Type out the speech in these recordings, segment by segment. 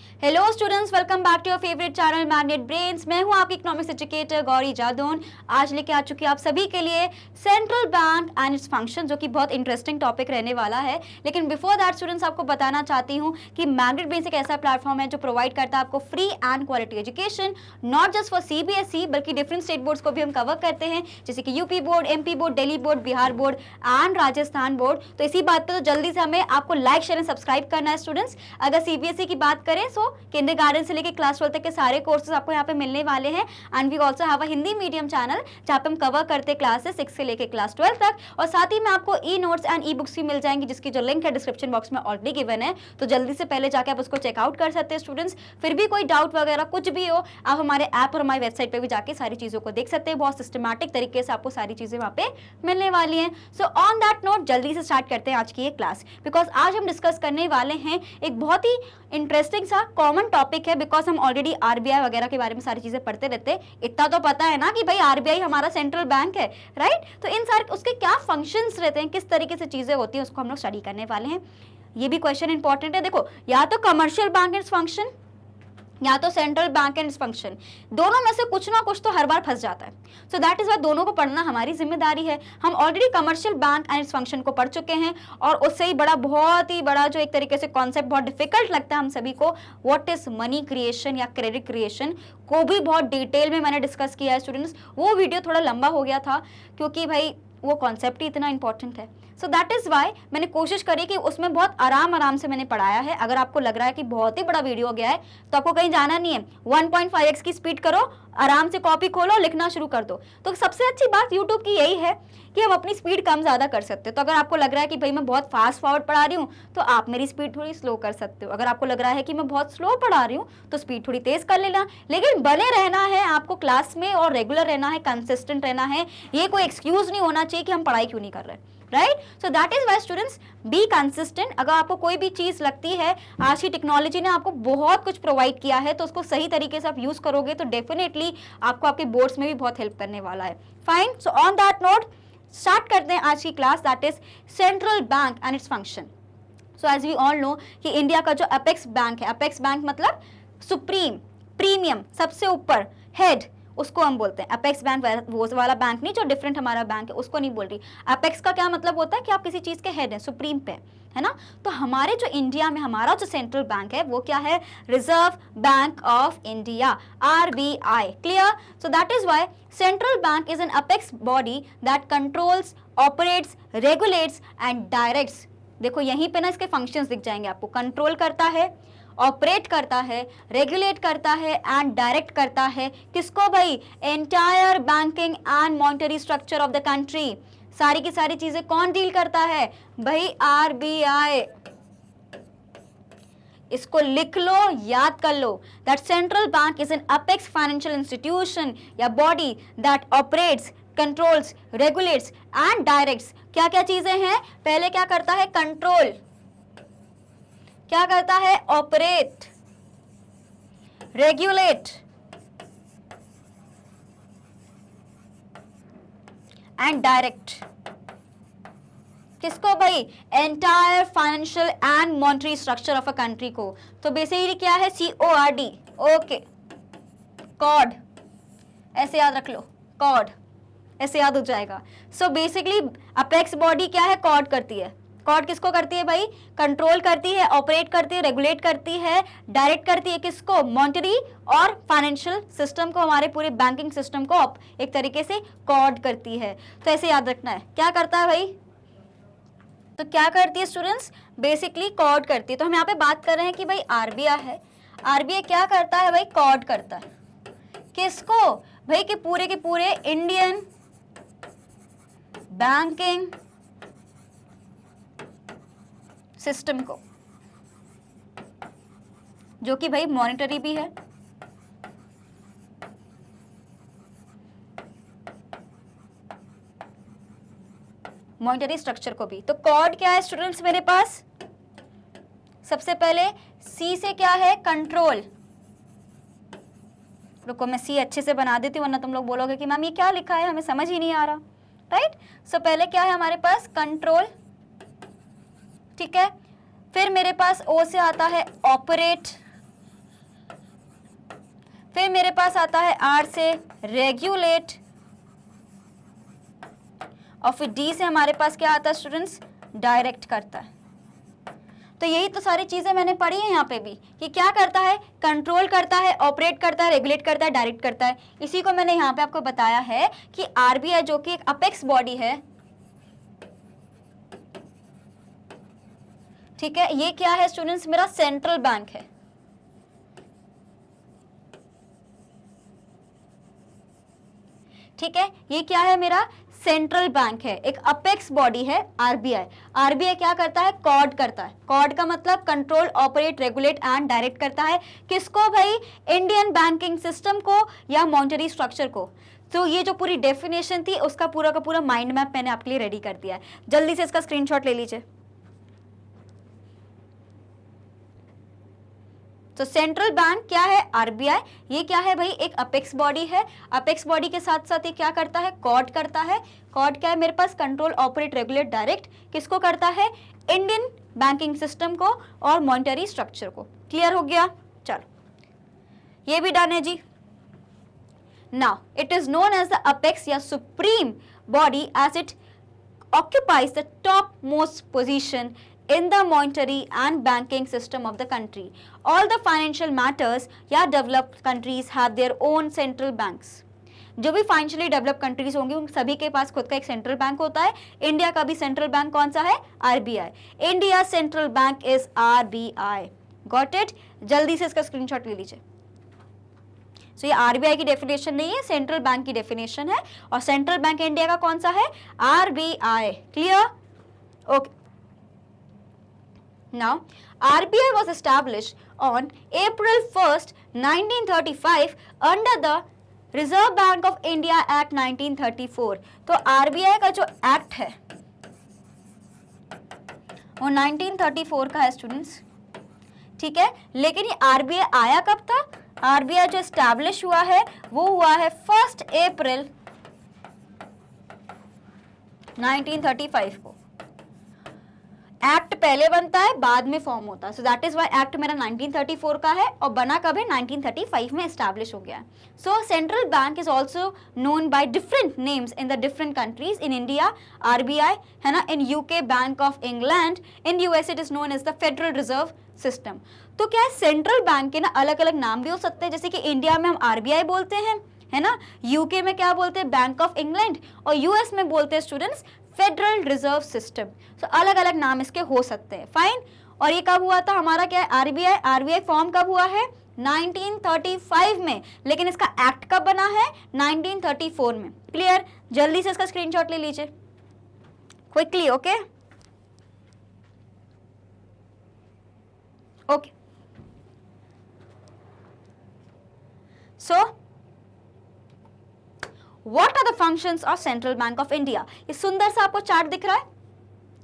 Hello students, welcome back to your favourite channel magnet brains. मैं हूं आपकी economics educator Gauri Jadaun. आज लेके आ चुकी हूं आप सभी के लिए central bank and its function, जो कि बहुत इंटरेस्टिंग टॉपिक रहने वाला है। लेकिन बिफोर दैट स्टूडेंट्स, आपको बताना चाहती हूं कि मैग्नेट ब्रेन्स एक ऐसा प्लेटफॉर्म है जो प्रोवाइड करता है आपको free and quality education, not just for CBSE बल्कि डिफरेंट स्टेट बोर्ड्स को भी हम कवर करते हैं, जैसे कि UP board, MP board, Delhi board, Bihar board and Rajasthan board. तो इसी बात पर तो जल्दी से हमें आपको लाइक, शेयर एंड सब्सक्राइब करना है स्टूडेंट्स। अगर CBSE की बात करें सो किंडरगार्टन से लेकर क्लास 12 तक के सारे कोर्सेज आपको यहाँ पे मिलने वाले हैं। And we also have a Hindi medium channel जहाँ पे हम कवर करते हैं क्लासेस 6 से लेकर क्लास 12 तक। और साथ ही में आपको ई नोट्स एंड ई बुक्स भी मिल जाएंगी, जिसकी जो लिंक है डिस्क्रिप्शन बॉक्स में ऑलरेडी गिवन है। तो जल्दी से पहले जाकर आप उसको चेकआउट कर सकते हैं स्टूडेंट्स। फिर भी कोई डाउट वगैरह कुछ भी हो, आप हमारे ऐप और हमारी वेबसाइट पर भी जाके सारी चीज़ों को देख सकते हैं। बहुत सिस्टमैटिक तरीके से आपको सारी चीज़ें वहाँ पे मिलने वाली हैं। सो ऑन दैट नोट जल्दी से स्टार्ट करते हैं आज की ये क्लास, बिकॉज आज हम डिस्कस करने वाले हैं एक बहुत ही इंटरेस्टिंग सा कॉमन टॉपिक है। बिकॉज हम ऑलरेडी RBI वगैरह के बारे में सारी चीजें पढ़ते रहते हैं, इतना तो पता है ना कि भाई RBI हमारा सेंट्रल बैंक है, राइट। तो इन सारे उसके क्या फंक्शंस रहते हैं, किस तरीके से चीजें होती हैं, उसको हम लोग स्टडी करने वाले हैं। ये भी क्वेश्चन इंपॉर्टेंट है। देखो, या तो कमर्शियल बैंक एंड फंक्शन या तो सेंट्रल बैंक एंड फंक्शन, दोनों में से कुछ ना कुछ तो हर बार फंस जाता है। सो दैट इज वाई दोनों को पढ़ना हमारी जिम्मेदारी है। हम already commercial bank and function को पढ़ चुके हैं, और उससे ही बहुत ही बड़ा जो एक तरीके से कॉन्सेप्ट बहुत डिफिकल्ट लगता है हम सभी को, व्हाट इज मनी क्रिएशन या क्रेडिट क्रिएशन, को भी बहुत डिटेल में मैंने डिस्कस किया है स्टूडेंट्स। वो वीडियो थोड़ा लंबा हो गया था क्योंकि भाई वो कॉन्सेप्ट ही इतना इंपॉर्टेंट है। सो दैट इज वाई मैंने कोशिश करी कि उसमें बहुत आराम से मैंने पढ़ाया है। अगर आपको लग रहा है कि बहुत ही बड़ा वीडियो हो गया है तो आपको कहीं जाना नहीं है, 1.5x की स्पीड करो, आराम से कॉपी खोलो, लिखना शुरू कर दो। तो सबसे अच्छी बात यूट्यूब की यही है कि हम अपनी स्पीड कम ज़्यादा कर सकते हो। तो अगर आपको लग रहा है कि भाई मैं बहुत फास्ट फॉरवर्ड पढ़ा रही हूँ तो आप मेरी स्पीड थोड़ी स्लो कर सकते हो। अगर आपको लग रहा है कि मैं बहुत स्लो पढ़ा रही हूँ तो स्पीड थोड़ी तेज कर लेना। लेकिन बने रहना है आपको क्लास में, और रेगुलर रहना है, कंसिस्टेंट रहना है। ये कोई एक्सक्यूज नहीं होना चाहिए कि हम पढ़ाई क्यों नहीं कर रहे, right. So that is why students, be consistent. अगर आपको कोई भी चीज लगती है, आज की टेक्नोलॉजी ने आपको बहुत कुछ प्रोवाइड किया है, तो उसको सही तरीके से आप यूज करोगे तो डेफिनेटली आपको आपके बोर्ड्स में भी बहुत हेल्प करने वाला है। Fine. So on that note start करते हैं आज की class, that is central bank and its function. So as we all know कि इंडिया का जो अपेक्स बैंक है, अपेक्स बैंक मतलब सुप्रीम, प्रीमियम, सबसे ऊपर, हेड, उसको हम बोलते हैं अपेक्स बैंक। वो वाला बैंक नहीं जो डिफरेंट हमारा बैंक है, उसको नहीं बोल रही। अपेक्स का क्या मतलब होता है कि आप किसी चीज के हेड हैं, सुप्रीम पे, है ना। तो हमारे जो इंडिया में हमारा जो सेंट्रल बैंक है वो क्या है, reserve bank of India, RBI। Clear. So that is why central bank is an apex body that controls, operates, regulates and directs. देखो यहीं पे ना इसके फंक्शंस दिख जाएंगे आपको। कंट्रोल करता है, ऑपरेट करता है, रेगुलेट करता है एंड डायरेक्ट करता है। किसको भाई, entire banking and monetary structure of the country. सारी की सारी चीजें कौन डील करता है भाई, RBI। इसको लिख लो, याद कर लो, that central bank is an apex financial institution या body that operates, controls, regulates and directs. क्या क्या चीजें हैं, पहले क्या करता है, कंट्रोल, क्या करता है, ऑपरेट, रेगुलेट एंड डायरेक्ट। किसको भाई, entire financial and monetary structure of a country को। तो बेसिकली क्या है, CORD। ओके, कॉड ऐसे याद रख लो, कॉड ऐसे याद हो जाएगा। सो बेसिकली अपेक्स बॉडी क्या है, कॉड करती है। कॉड किसको करती है भाई, कंट्रोल करती है, ऑपरेट करती है, रेगुलेट करती है, डायरेक्ट करती है। किसको, मॉनेटरी और फाइनेंशियल सिस्टम को, हमारे पूरे बैंकिंग सिस्टम को एक तरीके से कॉड करती है। तो ऐसे याद रखना है, क्या करता है भाई, तो क्या करती है स्टूडेंट्स, बेसिकली कॉड करती है। तो हम यहाँ पे बात कर रहे हैं कि भाई RBI है, RBI क्या करता है भाई, कॉड करता है। किसको भाई, कि पूरे के पूरे इंडियन बैंकिंग सिस्टम को, जो कि भाई मॉनेटरी भी है, मॉनेटरी स्ट्रक्चर को भी। तो कॉड क्या है स्टूडेंट्स मेरे पास, सबसे पहले C से क्या है, कंट्रोल। रुको मैं C अच्छे से बना देती हूँ, वरना तुम लोग बोलोगे कि मैम ये क्या लिखा है, हमें समझ ही नहीं आ रहा, राइट। सो पहले क्या है हमारे पास, कंट्रोल, ठीक है। फिर मेरे पास O से आता है ऑपरेट, फिर मेरे पास आता है आर से रेगुलेट, और फिर डी से हमारे पास क्या आता है स्टूडेंट्स, डायरेक्ट करता है। तो यही तो सारी चीजें मैंने पढ़ी है यहाँ पे भी कि क्या करता है, कंट्रोल करता है, ऑपरेट करता है, रेगुलेट करता है, डायरेक्ट करता है। इसी को मैंने यहाँ पे आपको बताया है कि आरबीआई जो कि एक अपेक्स बॉडी है, ठीक है, ये क्या है स्टूडेंट्स, मेरा सेंट्रल बैंक है। ठीक है, ये क्या है, मेरा सेंट्रल बैंक है, एक अपेक्स बॉडी है आरबीआई। आरबीआई क्या करता है, कॉर्ड करता है। कॉर्ड का मतलब control, operate, regulate and direct करता है। किसको भाई, इंडियन बैंकिंग सिस्टम को या मॉनेटरी स्ट्रक्चर को। तो ये जो पूरी डेफिनेशन थी उसका पूरा का पूरा माइंड मैप मैंने आपके लिए रेडी कर दिया है। जल्दी से इसका स्क्रीनशॉट ले लीजिए। तो सेंट्रल बैंक क्या है, आरबीआई। ये क्या है भाई, एक अपेक्स बॉडी है। अपेक्स बॉडी के साथ साथ ये क्या करता है, कॉर्ड करता है। कॉर्ड क्या है मेरे पास, कंट्रोल, ऑपरेट, रेगुलेट, डायरेक्ट। किसको करता है, इंडियन बैंकिंग सिस्टम को और मॉनेटरी स्ट्रक्चर को। क्लियर हो गया, चलो ये भी डन है जी। Now it is known as the apex या supreme body as it occupies the topmost position in the monetary and banking system of the country. All the financial matters या developed countries have their own central banks. जो भी financially develop countries होंगी उन सभी के पास खुद का एक सेंट्रल बैंक होता है। इंडिया का भी सेंट्रल बैंक कौन सा है, RBI. India central bank is RBI. Got it, जल्दी से इसका स्क्रीनशॉट ले लीजिए। तो ये आरबीआई की डेफिनेशन नहीं है, सेंट्रल बैंक की डेफिनेशन है, और सेंट्रल बैंक इंडिया का कौन सा है, RBI. Clear, okay. Now RBI was established on April 1st 1935 under the reserve bank of India act 1934। तो आरबीआई का जो एक्ट है वो 1934 का है स्टूडेंट्स, ठीक है। लेकिन ये आरबीआई आया कब था, आरबीआई जो एस्टैब्लिश हुआ है वो हुआ है 1 अप्रैल 1935 को। एक्ट पहले बनता है बाद में फॉर्म होता है, so that is why act मेरा 1934 का है और बना कब है, 1935 में एस्टैब्लिश हो गया है। So central bank is also known by different names in the different countries. In India RBI है ना, in UK bank of England, in US it is known as the federal reserve system. तो क्या है, central bank के ना अलग अलग नाम भी हो सकते हैं, जैसे कि इंडिया में हम आरबीआई बोलते हैं, है ना, यूके में क्या बोलते हैं, बैंक ऑफ इंग्लैंड, और यूएस में बोलते हैं स्टूडेंट्स फेडरल रिजर्व सिस्टम। तो अलग अलग नाम इसके हो सकते हैं, फाइन। और ये कब हुआ था हमारा, क्या है, आरबीआई। आरबीआई फॉर्म कब हुआ है, 1935 में, लेकिन इसका एक्ट कब बना है, 1934 में। क्लियर, जल्दी से इसका स्क्रीनशॉट ले लीजिए quickly, okay okay. So, what are the functions of Central Bank of India? ये सुंदर सा आपको चार्ट दिख रहा है,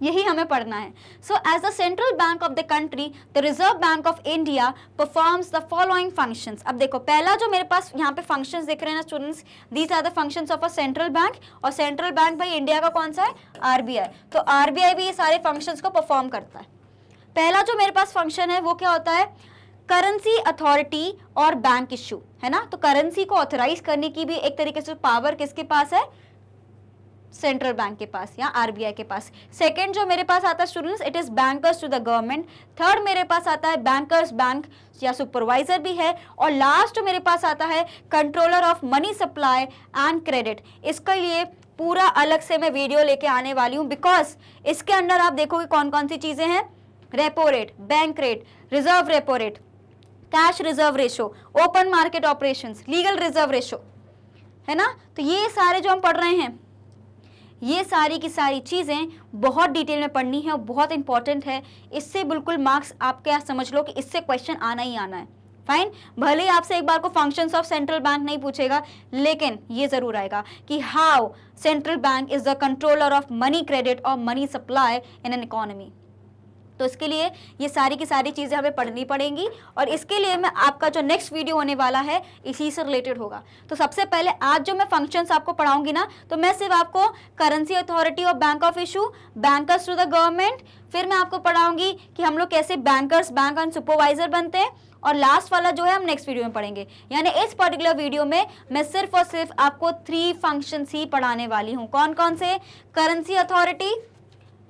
यही हमें पढ़ना है। So, as the central bank of the country, the Reserve Bank of India performs the following functions. अब देखो, पहला जो मेरे पास यहाँ पे functions दिख रहे हैं ना students, these are the functions of a central bank, और central bank भाई इंडिया का कौन सा है, आरबीआई। तो आरबीआई भी ये सारे functions को perform करता है। पहला जो मेरे पास फंक्शन है वो क्या होता है, करेंसी अथॉरिटी और बैंक इश्यू, है ना। तो करेंसी को ऑथराइज करने की भी एक तरीके से पावर किसके पास है, सेंट्रल बैंक के पास या आरबीआई के पास। सेकंड जो मेरे पास आता है students, it is bankers to the government. Third मेरे पास आता है बैंकर्स बैंक या सुपरवाइजर भी है। और लास्ट जो मेरे पास आता है controller of money supply and credit. इसके लिए पूरा अलग से मैं वीडियो लेके आने वाली हूँ, बिकॉज इसके अंदर आप देखोगे कौन कौन सी चीजें हैं, repo rate, bank rate, reserve repo rate, cash reserve ratio, open market operations, legal reserve ratio, है ना। तो ये सारे जो हम पढ़ रहे हैं, ये सारी की सारी चीज़ें बहुत डिटेल में पढ़नी है और बहुत इंपॉर्टेंट है। इससे बिल्कुल मार्क्स आप क्या समझ लो कि इससे क्वेश्चन आना ही आना है, फाइन। भले ही आपसे एक बार को फंक्शंस ऑफ सेंट्रल बैंक नहीं पूछेगा, लेकिन ये जरूर आएगा कि how central bank is the controller of money credit और money supply in an economy. तो इसके लिए ये सारी की सारी चीज़ें हमें पढ़नी पड़ेंगी, और इसके लिए मैं आपका जो नेक्स्ट वीडियो होने वाला है इसी से रिलेटेड होगा। तो सबसे पहले आज जो मैं फंक्शंस आपको पढ़ाऊंगी ना, तो मैं सिर्फ आपको करेंसी अथॉरिटी और bank of issue, bankers to the government, फिर मैं आपको पढ़ाऊंगी कि हम लोग कैसे बैंकर्स, बैंक एंड सुपरवाइजर बनते हैं, और लास्ट वाला जो है हम नेक्स्ट वीडियो में पढ़ेंगे। यानी इस पर्टिकुलर वीडियो में मैं सिर्फ और सिर्फ आपको 3 फंक्शंस ही पढ़ाने वाली हूँ। कौन कौन से? करेंसी अथॉरिटी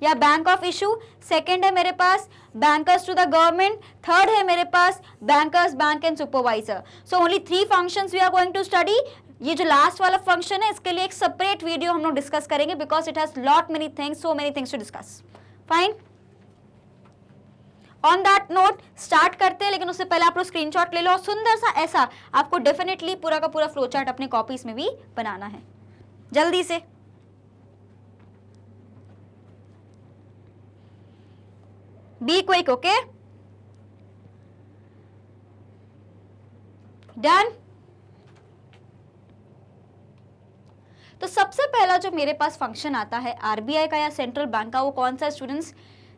या बैंक ऑफ इशू, सेकंड है मेरे पास bankers to the government, third है मेरे पास bankers bank and supervisor. So only 3 functions we are going to study. ये जो लास्ट वाला फंक्शन है इसके लिए एक सेपरेट वीडियो हम लोग डिस्कस करेंगे because it has lot many things, so many things to discuss. Fine, on that note start करते हैं, लेकिन उससे पहले आप लोग स्क्रीनशॉट ले लो और सुंदर सा ऐसा आपको डेफिनेटली पूरा का पूरा फ्लो चार्ट अपने कॉपीज में भी बनाना है जल्दी से। Be quick, okay, done. तो सबसे पहला जो मेरे पास फंक्शन आता है आरबीआई का या सेंट्रल बैंक का, वो कौन सा स्टूडेंट्स?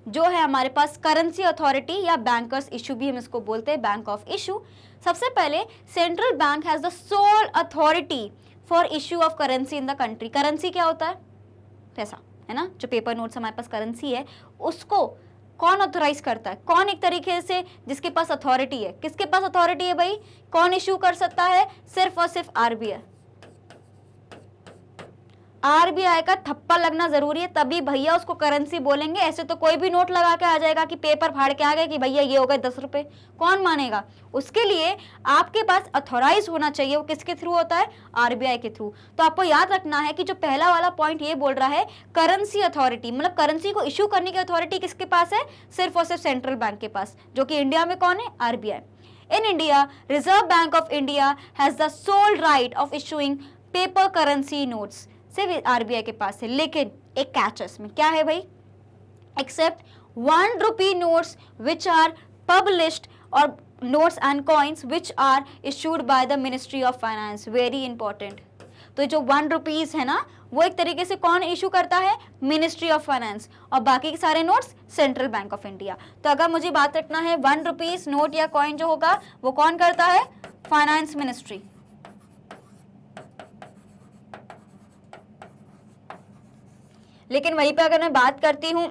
जो है हमारे पास करेंसी अथॉरिटी या बैंकर्स इशू भी हम इसको बोलते हैं, बैंक ऑफ इशू। सबसे पहले central bank has the soul authority for issue of currency in the country. Currency क्या होता है? पैसा, है ना, जो पेपर नोट्स हमारे पास करेंसी है उसको कौन ऑथोराइज करता है? कौन एक तरीके से जिसके पास अथॉरिटी है? किसके पास अथॉरिटी है भाई? कौन इशू कर सकता है? सिर्फ और सिर्फ आरबीआई। आरबीआई का थप्पा लगना जरूरी है, तभी भैया उसको करेंसी बोलेंगे। ऐसे तो कोई भी नोट लगा के आ जाएगा कि पेपर फाड़ के आ गए कि भैया ये हो गए 10 रुपए, कौन मानेगा? उसके लिए आपके पास अथॉराइज होना चाहिए। वो किसके थ्रू होता है? आरबीआई के थ्रू। तो आपको याद रखना है कि जो पहला वाला पॉइंट ये बोल रहा है करेंसी अथॉरिटी, मतलब करेंसी को इशू करने की अथॉरिटी किसके पास है? सिर्फ और सिर्फ सेंट्रल बैंक के पास, जो कि इंडिया में कौन है? RBI. In India reserve bank of India has the sole right of issuing paper currency notes, सिर्फ आरबीआई के पास है। लेकिन एक कैच है इसमें, क्या है भाई? Except 1 rupee notes which are published और notes and coins which are issued by the ministry of finance. Very important. तो जो 1 रुपीज है ना, वो एक तरीके से कौन इशू करता है? मिनिस्ट्री ऑफ फाइनेंस, और बाकी के सारे notes central bank of India. तो अगर मुझे बात रखना है 1 रुपीज नोट या कॉइन जो होगा वो कौन करता है? Finance ministry. लेकिन वहीं पे अगर मैं बात करती हूं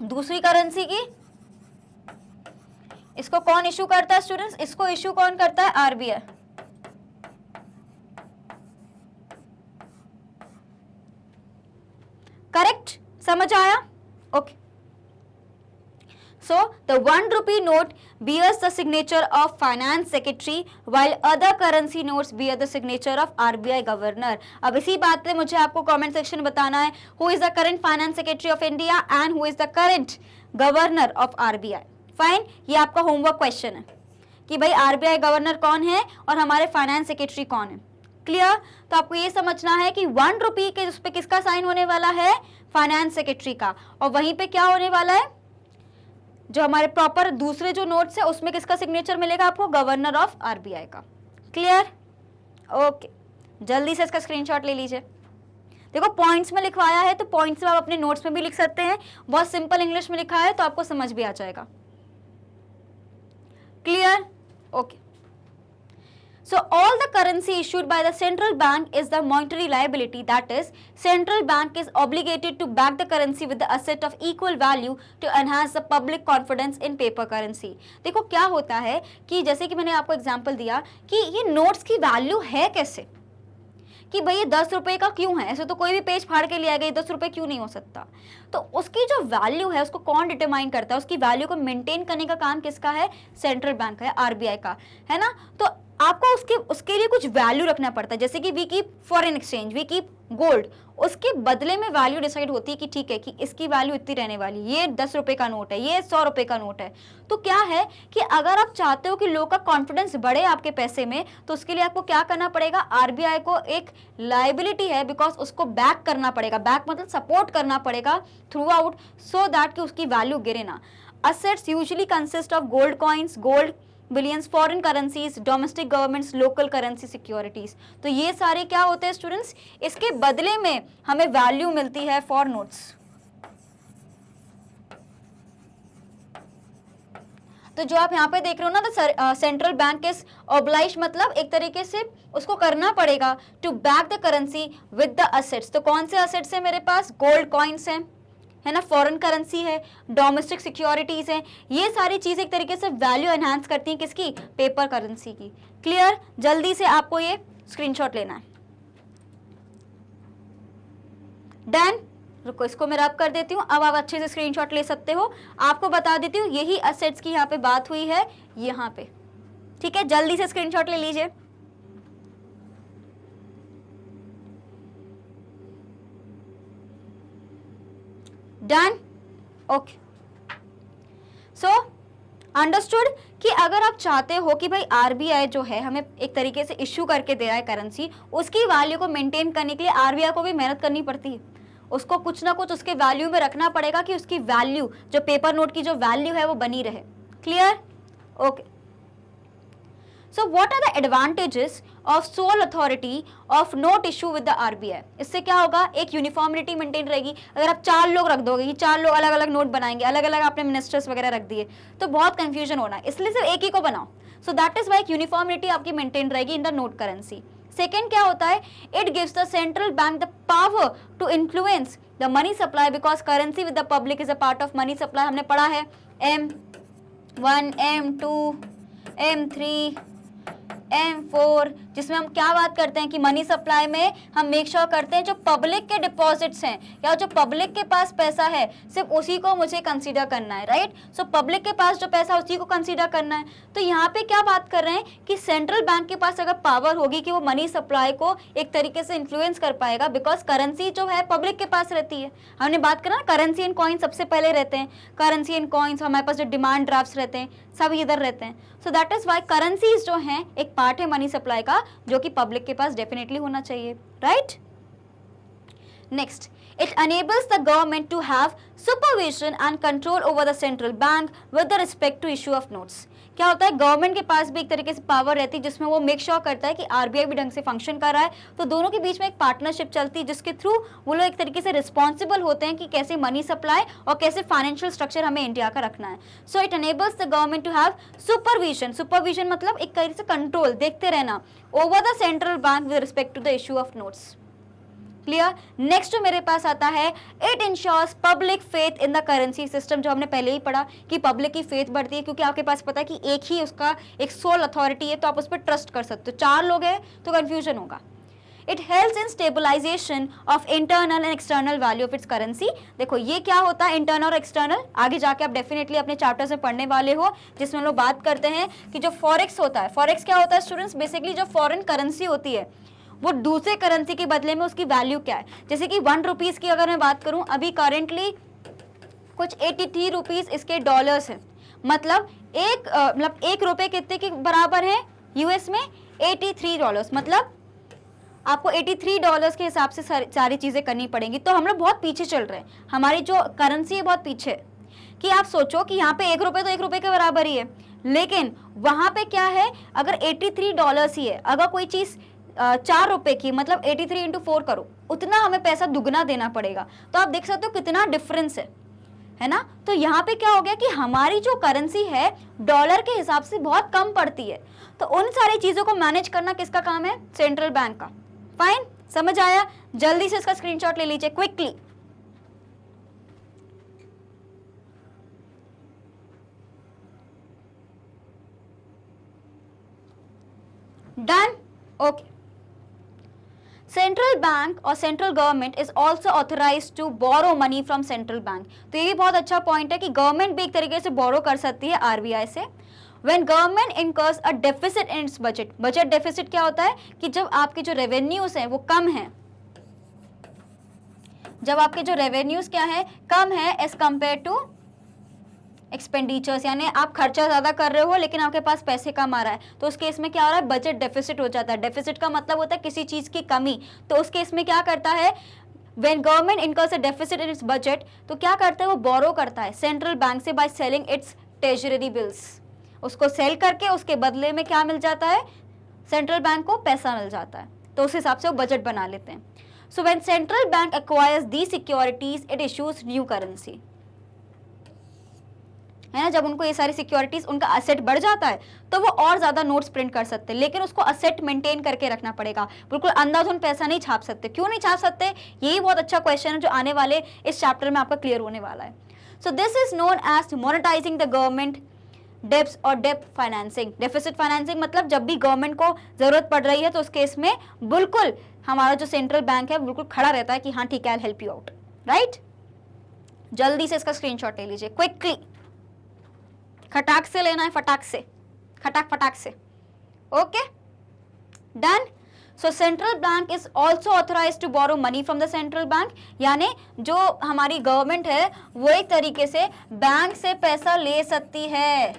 दूसरी करेंसी की, इसको कौन इशू करता है स्टूडेंट्स? इसको इशू कौन करता है? आरबीआई। करेक्ट, समझ आया? Okay. So the 1 rupee note bears the signature of finance secretary while other currency notes bear the signature of RBI governor। अब इसी बात पे मुझे आपको कमेंट सेक्शन में बताना है who is the current finance secretary of India and who is the current governor of RBI। Fine, ये आपका होमवर्क क्वेश्चन है कि भाई आरबीआई गवर्नर कौन है और हमारे फाइनेंस सेक्रेटरी कौन है। क्लियर? तो आपको ये समझना है कि 1 रुपी के उस पे किसका साइन होने वाला है? फाइनेंस सेक्रेटरी का। और वहीं पे क्या होने वाला है? जो हमारे प्रॉपर दूसरे जो नोट्स है उसमें किसका सिग्नेचर मिलेगा आपको? गवर्नर ऑफ आरबीआई का। क्लियर? ओके, जल्दी से इसका स्क्रीनशॉट ले लीजिए। देखो पॉइंट्स में लिखवाया है तो पॉइंट्स आप अपने नोट्स में भी लिख सकते हैं, बहुत सिंपल इंग्लिश में लिखा है तो आपको समझ भी आ जाएगा। Clear? Okay. So all the currency issued by the central bank is the monetary liability, that is central bank is obligated to back the currency with the asset of equal value to enhance the public confidence in paper currency। देखो क्या होता है कि जैसे कि मैंने आपको example दिया कि ये नोट्स की वैल्यू है कैसे, कि भाई ये 10 रुपए का क्यों है? ऐसे तो कोई भी पेज फाड़ के ले आएगा, ये 10 रुपए क्यों नहीं हो सकता? तो उसकी जो वैल्यू है उसको कौन डिटरमाइन करता है? उसकी वैल्यू को मेंटेन करने का काम किसका है? सेंट्रल बैंक है, आरबीआई का, है ना। तो आपको उसके लिए कुछ वैल्यू रखना पड़ता है, जैसे कि we keep foreign exchange, we keep gold, उसके बदले में वैल्यू डिसाइड होती है कि ठीक है कि इसकी वैल्यू इतनी रहने वाली, ये 10 रुपए का नोट है, ये 100 रुपए का नोट है। तो क्या है कि अगर आप चाहते हो कि लोगों का कॉन्फिडेंस बढ़े आपके पैसे में, तो उसके लिए आपको क्या करना पड़ेगा? आरबीआई को एक लायबिलिटी है, बिकॉज उसको बैक करना पड़ेगा, बैक मतलब सपोर्ट करना पड़ेगा थ्रू आउट, सो दैट कि उसकी वैल्यू गिरे ना। Assets usually consist of gold coins, gold billions, foreign currencies, domestic governments, local currency securities. तो ये सारे क्या होते हैं स्टूडेंट्स? इसके बदले में हमें वैल्यू मिलती है फॉर नोट्स। तो जो आप यहाँ पे देख रहे हो ना, तो सेंट्रल बैंक इज ऑब्लाइज, मतलब एक तरीके से उसको करना पड़ेगा to back the currency with the assets. तो कौन से असेट्स है मेरे पास? गोल्ड कॉइन्स हैं, है ना, फॉरेन करेंसी है, डोमेस्टिक सिक्योरिटीज है, ये सारी चीज एक तरीके से वैल्यू एनहांस करती हैं किसकी, पेपर करेंसी की। क्लियर, जल्दी से आपको ये स्क्रीनशॉट लेना है। डन, रुको इसको मैं रब कर देती हूँ, अब आप अच्छे से स्क्रीनशॉट ले सकते हो। आपको बता देती हूँ यही असेट्स की यहाँ पे बात हुई है यहाँ पे, ठीक है, जल्दी से स्क्रीनशॉट ले लीजिए। डन, ओके, सो अंडरस्टूड कि अगर आप चाहते हो कि भाई आरबीआई जो है हमें एक तरीके से इश्यू करके दे रहा है करेंसी, उसकी वैल्यू को मेंटेन करने के लिए आरबीआई को भी मेहनत करनी पड़ती है, उसको कुछ ना कुछ उसके वैल्यू में रखना पड़ेगा कि उसकी वैल्यू, जो पेपर नोट की जो वैल्यू है वो बनी रहे। Clear, okay. So what are the advantages of sole authority of note issue with the RBI? इससे क्या होगा, एक यूनिफॉर्मिटी मेंटेन रहेगी। अगर आप 4 लोग रख दोगे, 4 लोग अलग अलग नोट बनाएंगे, अलग अलग आपने मिनिस्टर्स वगैरह रख दिए, तो बहुत कंफ्यूजन होना है, इसलिए सिर्फ एक ही को बनाओ। So that is why uniformity आपकी मेंटेन रहेगी in the note currency. Second क्या होता है, it gives the central bank the power to influence the money supply, because currency with the public is a part of money supply. हमने पढ़ा है M1, M2, M3, M4, जिसमें हम क्या बात करते हैं कि मनी सप्लाई में हम मेक श्योर करते हैं जो पब्लिक के डिपॉजिट्स हैं या जो पब्लिक के पास पैसा है सिर्फ उसी को मुझे कंसीडर करना है, राइट। सो पब्लिक के पास जो पैसा उसी को कंसीडर करना है। तो यहाँ पे क्या बात कर रहे हैं कि सेंट्रल बैंक के पास अगर पावर होगी कि वो मनी सप्लाई को एक तरीके से इन्फ्लुएंस कर पाएगा, बिकॉज करेंसी जो है पब्लिक के पास रहती है। हमने बात करा ना, करेंसी एंड कॉइन सबसे पहले रहते हैं, करेंसी एंड कॉइन्स, हमारे पास जो डिमांड ड्राफ्ट्स रहते हैं सब इधर रहते हैं। So that is why currencies जो हैं एक पार्ट है मनी सप्लाई का, जो कि पब्लिक के पास डेफिनेटली होना चाहिए, right. Next, it enables the government to have supervision and control over the central bank with the respect to issue of notes. क्या होता है, गवर्नमेंट के पास भी एक तरीके से पावर रहती है जिसमें वो मेक श्योर करता है कि आरबीआई भी ढंग से फंक्शन कर रहा है, तो दोनों के बीच में एक पार्टनरशिप चलती है जिसके थ्रू वो लोग एक तरीके से रिस्पॉन्सिबल होते हैं कि कैसे मनी सप्लाई और कैसे फाइनेंशियल स्ट्रक्चर हमें इंडिया का रखना है। So it enables the government to have supervision, supervision मतलब एक तरीके से कंट्रोल, देखते रहना, over the central bank with respect to the issue of notes. Clear. Next जो मेरे पास आता है, it ensures public faith in the currency system, जो हमने पहले ही पढ़ा कि पब्लिक की फेथ बढ़ती है क्योंकि आपके पास पता है कि एक ही उसका एक सोल अथॉरिटी है, तो आप उस पर ट्रस्ट कर सकते हो। 4 लोग हैं तो कंफ्यूजन होगा। It helps in stabilisation of internal and external value of its currency. देखो ये क्या होता है इंटरनल और एक्सटर्नल, आगे जाके आप डेफिनेटली अपने चैप्टर्स में पढ़ने वाले हो, जिसमें हम लोग बात करते हैं कि जो फॉरेक्स होता है, फॉरेक्स क्या होता है स्टूडेंट्स, बेसिकली जो फॉरेन करेंसी होती है वो दूसरे करेंसी के बदले में उसकी वैल्यू क्या है। जैसे कि 1 रुपीज़ की अगर मैं बात करूं, अभी करेंटली कुछ 83 रुपीज़ इसके डॉलर्स हैं, मतलब एक रुपये कितने के बराबर है यूएस में, $83, मतलब आपको $83 के हिसाब से सारी चीज़ें करनी पड़ेंगी। तो हम लोग बहुत पीछे चल रहे हैं, हमारी जो करेंसी है बहुत पीछे है। कि आप सोचो कि यहाँ पे 1 रुपये तो 1 रुपये के बराबर ही है, लेकिन वहाँ पे क्या है, अगर $83 ही है, अगर कोई चीज़ 4 रुपए की, मतलब 83 × 4 करो, उतना हमें पैसा दुगना देना पड़ेगा। तो आप देख सकते हो कितना डिफरेंस है ना। तो यहाँ पे क्या हो गया कि हमारी जो करेंसी है डॉलर के हिसाब से बहुत कम पड़ती है, तो उन सारी चीजों को मैनेज करना किसका काम है, सेंट्रल बैंक का। फाइन, समझ आया, जल्दी से इसका स्क्रीनशॉट ले लीजिए quickly. Done, okay. Central bank और central government is also authorise to borrow money from central bank. तो ये भी बहुत अच्छा पॉइंट है कि गवर्नमेंट भी एक तरीके से बोरो कर सकती है आरबीआई से। When government incurs a deficit in its budget, budget deficit क्या होता है कि जब आपके जो रेवेन्यूज हैं वो कम है, जब आपके जो रेवेन्यूज क्या है, कम है एज कंपेयर टू एक्सपेंडिचर्स, यानी आप खर्चा ज्यादा कर रहे हो लेकिन आपके पास पैसे कम आ रहा है, तो उस केस में क्या हो रहा है, बजट डेफिसिट हो जाता है। डेफिसिट का मतलब होता है किसी चीज की कमी। तो उस केस में क्या करता है, when government incurs a deficit in its budget, तो क्या करता है, वो बोरो करता है सेंट्रल बैंक से by selling it's treasury bills. उसको सेल करके उसके बदले में क्या मिल जाता है, सेंट्रल बैंक को पैसा मिल जाता है, तो उस हिसाब से वो बजट बना लेते हैं। So when central bank acquires the securities, it issues new currency. है ना, जब उनको ये सारी सिक्योरिटीज, उनका असेट बढ़ जाता है तो वो और ज्यादा नोट्स प्रिंट कर सकते हैं, लेकिन उसको असेट मेंटेन करके रखना पड़ेगा, बिल्कुल अंधाधुंध पैसा नहीं छाप सकते। क्यों नहीं छाप सकते, यही बहुत अच्छा क्वेश्चन है जो आने वाले इस चैप्टर में आपका क्लियर होने वाला है। So this is known as monetising the government debts और डेब्ट फाइनेंसिंग। डेफिसिट फाइनेंसिंग मतलब जब भी गवर्नमेंट को जरूरत पड़ रही है तो उस केस में बिल्कुल हमारा जो सेंट्रल बैंक है बिल्कुल खड़ा रहता है कि हाँ ठीक है, I help you out, right. जल्दी से इसका स्क्रीनशॉट ले लीजिए क्विकली, खटाक से लेना है, फटाक से, खटाक फटाक से। Okay done. So central bank is also authorise to borrow money from the central bank, यानी जो हमारी गवर्नमेंट है वो एक तरीके से बैंक से पैसा ले सकती है,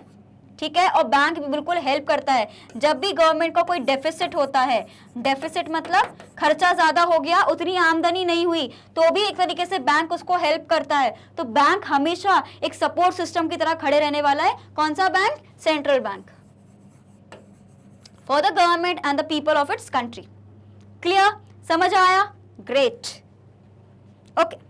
ठीक है, और बैंक भी बिल्कुल हेल्प करता है। जब भी गवर्नमेंट का कोई डेफिसिट होता है, डेफिसिट मतलब खर्चा ज्यादा हो गया, उतनी आमदनी नहीं हुई, तो भी एक तरीके से बैंक उसको हेल्प करता है। तो बैंक हमेशा एक सपोर्ट सिस्टम की तरह खड़े रहने वाला है। कौन सा bank, central bank, for the government and the people of its country. Clear, समझ आया, ग्रेट। ओके,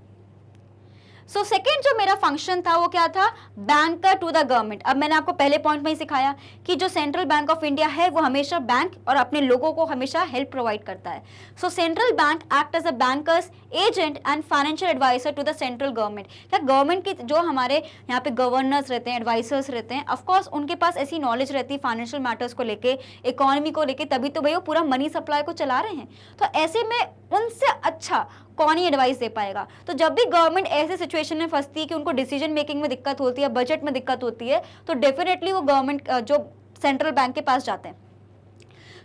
सो सेकेंड जो मेरा फंक्शन था वो क्या था, बैंकर टू द गवर्नमेंट। अब मैंने आपको पहले पॉइंट में ही सिखाया कि जो सेंट्रल बैंक ऑफ इंडिया है वो हमेशा बैंक और अपने लोगों को हमेशा हेल्प प्रोवाइड करता है। So central bank act as a bankers agent and financial advisor to the central government. क्या गवर्नमेंट की जो हमारे यहाँ पे गवर्नर्स रहते हैं, एडवाइजर्स रहते हैं, ऑफकोर्स उनके पास ऐसी नॉलेज रहती है फाइनेंशियल मैटर्स को लेके, इकोनॉमी को लेके, तभी तो भाई वो पूरा मनी सप्लाई को चला रहे हैं। तो ऐसे में उनसे अच्छा कौन ही एडवाइस दे पाएगा। तो जब भी गवर्नमेंट ऐसे सिचुएशन में फंसती है कि उनको डिसीजन मेकिंग में दिक्कत होती है, बजट में दिक्कत होती है, तो डेफिनेटली वो गवर्नमेंट जो सेंट्रल बैंक के पास जाते हैं।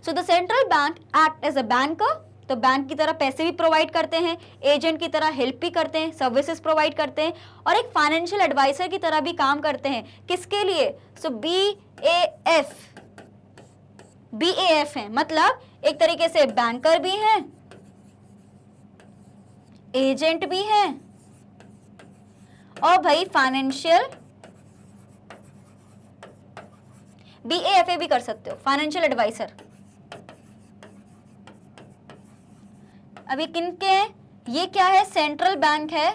So the central bank act as a banker, तो बैंक की तरह पैसे भी प्रोवाइड करते हैं, एजेंट की तरह हेल्प भी करते हैं, सर्विसेज प्रोवाइड करते हैं, और एक फाइनेंशियल एडवाइजर की तरह भी काम करते हैं। किसके लिए, सो BAF है, मतलब एक तरीके से बैंकर भी हैं, एजेंट भी है, और भाई फाइनेंशियल BAFA भी कर सकते हो, फाइनेंशियल एडवाइजर। अभी किनके हैं, ये क्या है, सेंट्रल बैंक है,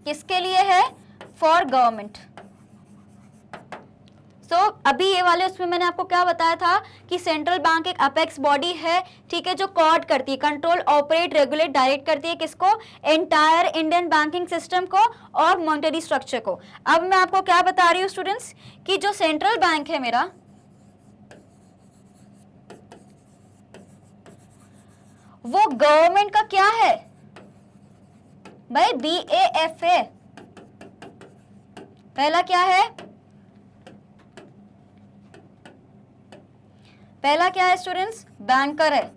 किसके लिए है, फॉर गवर्नमेंट। सो अभी ये वाले उसमें मैंने आपको क्या बताया था कि सेंट्रल बैंक एक अपेक्स बॉडी है, ठीक है, जो कोऑर्ड करती है, कंट्रोल, ऑपरेट, रेगुलेट, डायरेक्ट करती है किसको, एंटायर इंडियन बैंकिंग सिस्टम को और मॉनेटरी स्ट्रक्चर को। अब मैं आपको क्या बता रही हूँ स्टूडेंट्स कि जो सेंट्रल बैंक है मेरा, वो गवर्नमेंट का क्या है भाई, BAFA। पहला क्या है, पहला क्या है स्टूडेंट्स, बैंकर है।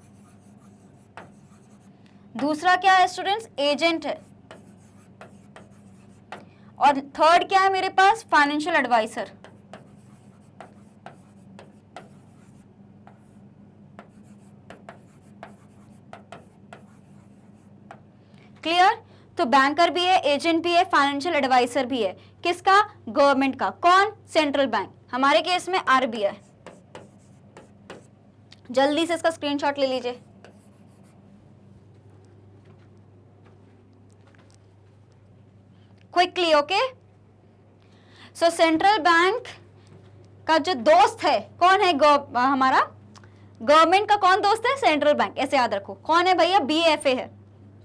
दूसरा क्या है स्टूडेंट्स, एजेंट है। और थर्ड क्या है मेरे पास, फाइनेंशियल एडवाइजर। क्लियर, तो बैंकर भी है, एजेंट भी है, फाइनेंशियल एडवाइजर भी है, किसका, गवर्नमेंट का। कौन, सेंट्रल बैंक, हमारे केस में RBI। जल्दी से इसका स्क्रीनशॉट ले लीजिए। Quickly, okay. सो सेंट्रल बैंक का जो दोस्त है कौन है, हमारा गवर्नमेंट का कौन दोस्त है, सेंट्रल बैंक, ऐसे याद रखो। कौन है भैया, BAFA है,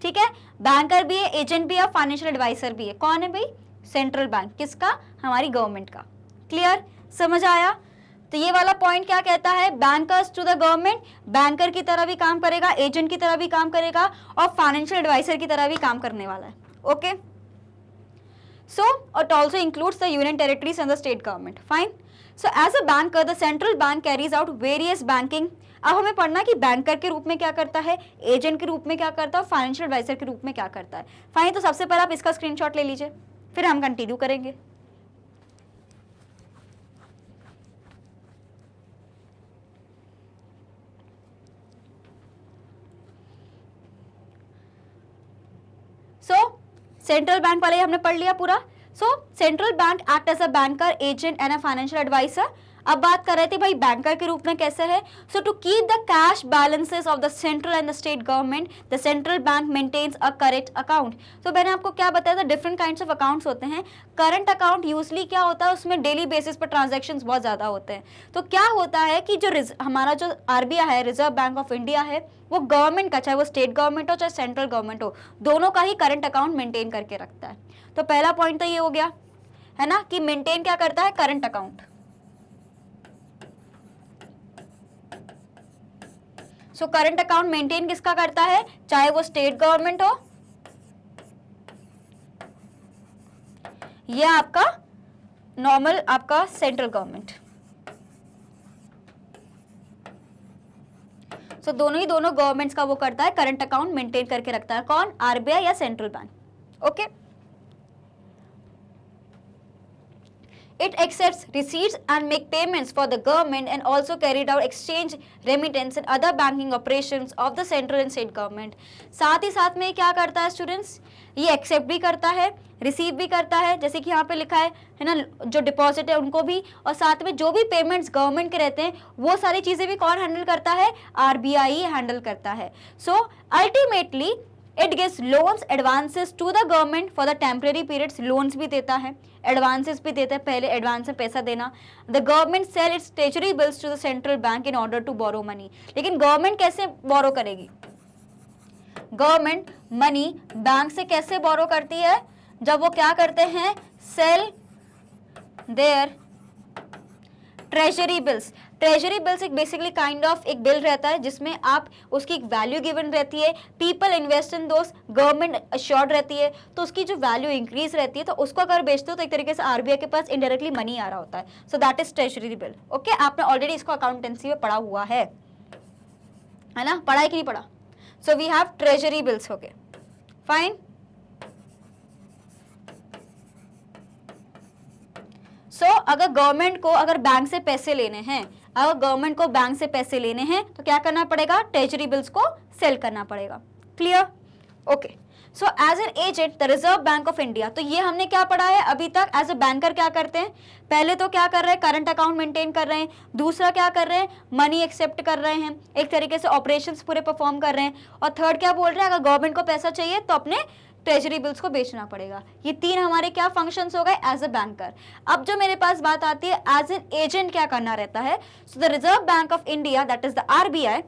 ठीक है, बैंकर भी है, एजेंट भी है, फाइनेंशियल एडवाइजर भी है। कौन है भाई, सेंट्रल बैंक, किसका, हमारी गवर्नमेंट का। क्लियर, समझ आया। तो ये वाला पॉइंट क्या कहता है, bankers to the government, banker की तरह भी काम करेगा, एजेंट की तरह भी काम करेगा, और फाइनेंशियल एडवाइजर की तरह भी काम करने वाला है। Okay, so it also includes the union territories and the state government. Fine. So as a banker the central bank carries out various banking. अब हमें पढ़ना कि बैंकर के रूप में क्या करता है, एजेंट के रूप में क्या करता है, फाइनेंशियल एडवाइजर के रूप में क्या करता है। फाइन, तो सबसे पहले आप इसका स्क्रीनशॉट ले लीजिए, फिर हम कंटिन्यू करेंगे। सो सेंट्रल बैंक वाले हमने पढ़ लिया पूरा। So central bank act as a banker, agent and a financial advisor. अब बात कर रहे थे भाई बैंकर के रूप में कैसे है। So to keep the cash balances of the central and the state government, the central bank maintains a current account. तो मैंने आपको क्या बताया था, डिफरेंट काइंड्स ऑफ अकाउंट्स होते हैं। करंट अकाउंट यूजली क्या होता है, उसमें डेली बेसिस पर ट्रांजेक्शन्स बहुत ज्यादा होते हैं। तो क्या होता है कि जो हमारा जो आरबीआई है, रिजर्व बैंक ऑफ इंडिया है, वो गवर्नमेंट का, चाहे वो स्टेट गवर्नमेंट हो चाहे सेंट्रल गवर्नमेंट हो, दोनों का ही करंट अकाउंट मेंटेन करके रखता है। तो पहला पॉइंट तो ये हो गया है ना कि मेंटेन क्या करता है, current account. So current account maintain किसका करता है, चाहे वो स्टेट गवर्नमेंट हो या आपका नॉर्मल आपका सेंट्रल गवर्नमेंट। सो दोनों ही दोनों गवर्नमेंट्स का वो करता है, करंट अकाउंट मेंटेन करके रखता है। कौन, आरबीआई या central bank. Okay, it accepts receipts and make payments for the government and also carried out exchange, remittance and other banking operations of the central and state government। साथ ही साथ में क्या करता है स्टूडेंट्स, ये एक्सेप्ट भी करता है, रिसीव भी करता है, जैसे कि यहाँ पे लिखा है ना, जो डिपॉजिट है उनको भी, और साथ में जो भी पेमेंट्स गवर्नमेंट के रहते हैं वो सारी चीजें भी कौन हैंडल करता है, आरबीआई हैंडल करता है। So ultimately it gives loans advances to the government for the temporary periods. Loans भी देता है, एडवांसेस भी देता है, पहले एडवांस में पैसा देना। The government sell its treasury bills to the central bank in order to borrow money. लेकिन गवर्नमेंट कैसे बोरो करेगी, गवर्नमेंट मनी बैंक से कैसे बोरो करती है, जब वो क्या करते हैं, sell their treasury bills. Treasury bills एक बेसिकली काइंड ऑफ एक बिल रहता है जिसमें आप उसकी एक वैल्यू गिवन रहती है, people invest in those, government assured रहती है, तो उसकी जो वैल्यू इंक्रीज रहती है, तो उसको अगर बेचते हो तो एक तरीके से आरबीआई के पास इनडायरेक्टली मनी आ रहा होता है। So that is treasury bill. Okay, आपने ऑलरेडी इसको अकाउंटेंसी में पढ़ा हुआ है ना, पढ़ा है कि नहीं पढ़ा। So we have treasury bills. Okay fine. So अगर गवर्नमेंट को अगर बैंक से पैसे लेने हैं, अगर गवर्नमेंट को बैंक से पैसे लेने हैं तो क्या करना पड़ेगा, ट्रेजरी बिल्स को सेल करना पड़ेगा। Clear. Okay, so as an agent the reserve bank of India, तो ये हमने क्या पढ़ा है अभी तक। एज अ बैंकर क्या करते हैं, पहले तो क्या कर रहे हैं, करंट अकाउंट मेंटेन कर रहे हैं, दूसरा क्या कर रहे हैं, मनी एक्सेप्ट कर रहे हैं, एक तरीके से ऑपरेशंस पूरे परफॉर्म कर रहे हैं, और थर्ड क्या बोल रहे हैं, अगर गवर्नमेंट को पैसा चाहिए तो अपने ट्रेजरी बिल्स को बेचना पड़ेगा। ये तीन हमारे क्या फंक्शंस हो गए एज अ बैंकर। अब जो मेरे पास बात आती है एज एन एजेंट क्या करना रहता है। So the reserve bank of India that is the RBI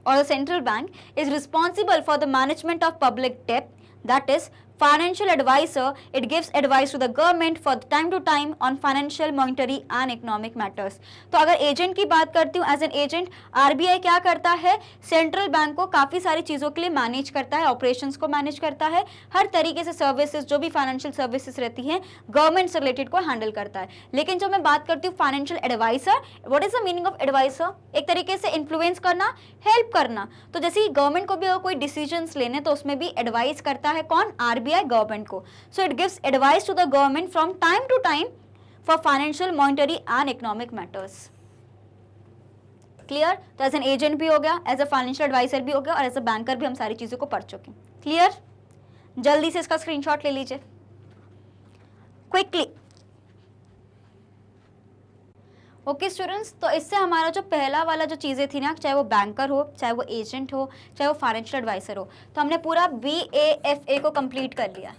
or the central bank is responsible for the management of public debt, that is financial advisor. It gives advice to the government for time to time on financial, monetary and economic matters। तो अगर agent की बात करती हूँ, as an agent RBI क्या करता है, central bank को काफ़ी सारी चीज़ों के लिए मैनेज करता है, ऑपरेशंस को मैनेज करता है, हर तरीके से सर्विसेज जो भी फाइनेंशियल सर्विसेज रहती हैं गवर्नमेंट से रिलेटेड को हैंडल करता है। लेकिन जब मैं बात करती हूँ financial advisor, what is the meaning of advisor, एक तरीके से इन्फ्लुएंस करना, हेल्प करना। तो जैसे गवर्नमेंट को भी अगर कोई डिसीजंस लेने तो उसमें भी एडवाइस करता है कौन, आरबीआई गवर्नमेंट को। So it gives advice to the government from time to time for financial, monetary and economic matters. Clear. तो एज एन एजेंट भी हो गया, एज अ फाइनेंशियल एडवाइजर भी हो गया, और एज अ बैंकर भी हम सारी चीजों को पढ़ चुके हैं। क्लियर। जल्दी से इसका स्क्रीनशॉट ले लीजिए क्विकली। ओके स्टूडेंट्स, तो इससे हमारा जो पहला वाला जो चीज़ें थी ना, चाहे वो बैंकर हो, चाहे वो एजेंट हो, चाहे वो फाइनेंशियल एडवाइजर हो, तो हमने पूरा BAFA को कंप्लीट कर लिया।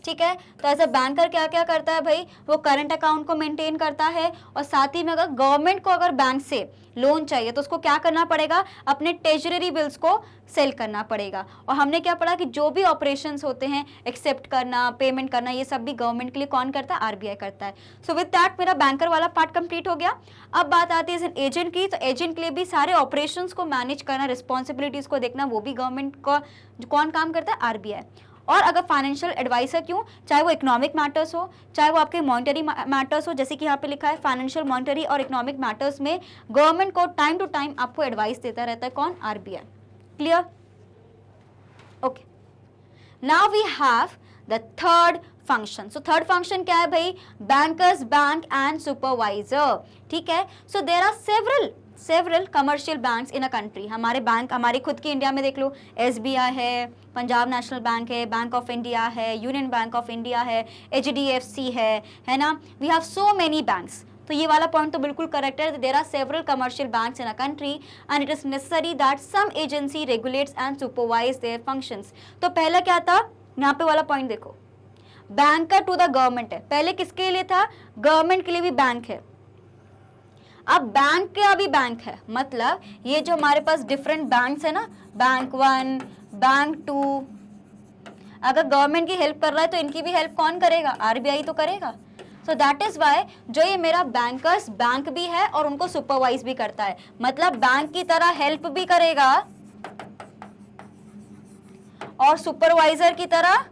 ठीक है। तो एज अ बैंकर क्या क्या करता है भाई, वो करंट अकाउंट को मेंटेन करता है, और साथ ही में अगर गवर्नमेंट को अगर बैंक से लोन चाहिए तो उसको क्या करना पड़ेगा, अपने ट्रेजरी बिल्स को सेल करना पड़ेगा। और हमने क्या पढ़ा कि जो भी ऑपरेशंस होते हैं, एक्सेप्ट करना, पेमेंट करना, ये सब भी गवर्नमेंट के लिए कौन करता है, आरबीआई करता है। सो विद दैट मेरा बैंकर वाला पार्ट कंप्लीट हो गया। अब बात आती है एजेंट की। तो एजेंट के लिए भी सारे ऑपरेशंस को मैनेज करना, रिस्पॉन्सिबिलिटीज को देखना, वो भी गवर्नमेंट का कौन काम करता है, आरबीआई। और अगर फाइनेंशियल एडवाइजर क्यों, चाहे वो इकोनॉमिक मैटर्स हो, चाहे वो आपके मॉनिटरी मैटर्स हो, जैसे कि यहाँ पे लिखा है फाइनेंशियल, मॉनिटरी और इकोनॉमिक मैटर्स में गवर्नमेंट को टाइम टू टाइम आपको एडवाइस देता रहता है कौन, RBI. Clear. Okay, now we have the third function. So third function क्या है भाई, बैंकर्स बैंक एंड सुपरवाइजर। ठीक है। So there are several commercial banks in a country. हमारे बैंक हमारे खुद की इंडिया में देख लो, SBI है, पंजाब नेशनल बैंक है, बैंक ऑफ इंडिया है, यूनियन बैंक ऑफ इंडिया है, HDFC है ना, we have so many banks. तो ये वाला पॉइंट तो बिल्कुल करेक्ट है। There are several commercial banks in a country and it is necessary that some agency regulates and supervise their functions. तो पहला क्या था, यहाँ पे वाला पॉइंट देखो, बैंकर टू द गवर्नमेंट है, पहले किसके लिए था, गवर्नमेंट के लिए भी बैंक है, अब बैंक का भी बैंक है, मतलब ये जो हमारे पास डिफरेंट बैंक्स है ना, बैंक 1, बैंक 2, अगर गवर्नमेंट की हेल्प कर रहा है तो इनकी भी हेल्प कौन करेगा, RBI तो करेगा। सो दैट इज वाई जो ये मेरा बैंकर्स बैंक भी है और उनको सुपरवाइज भी करता है, मतलब बैंक की तरह हेल्प भी करेगा और सुपरवाइजर की तरह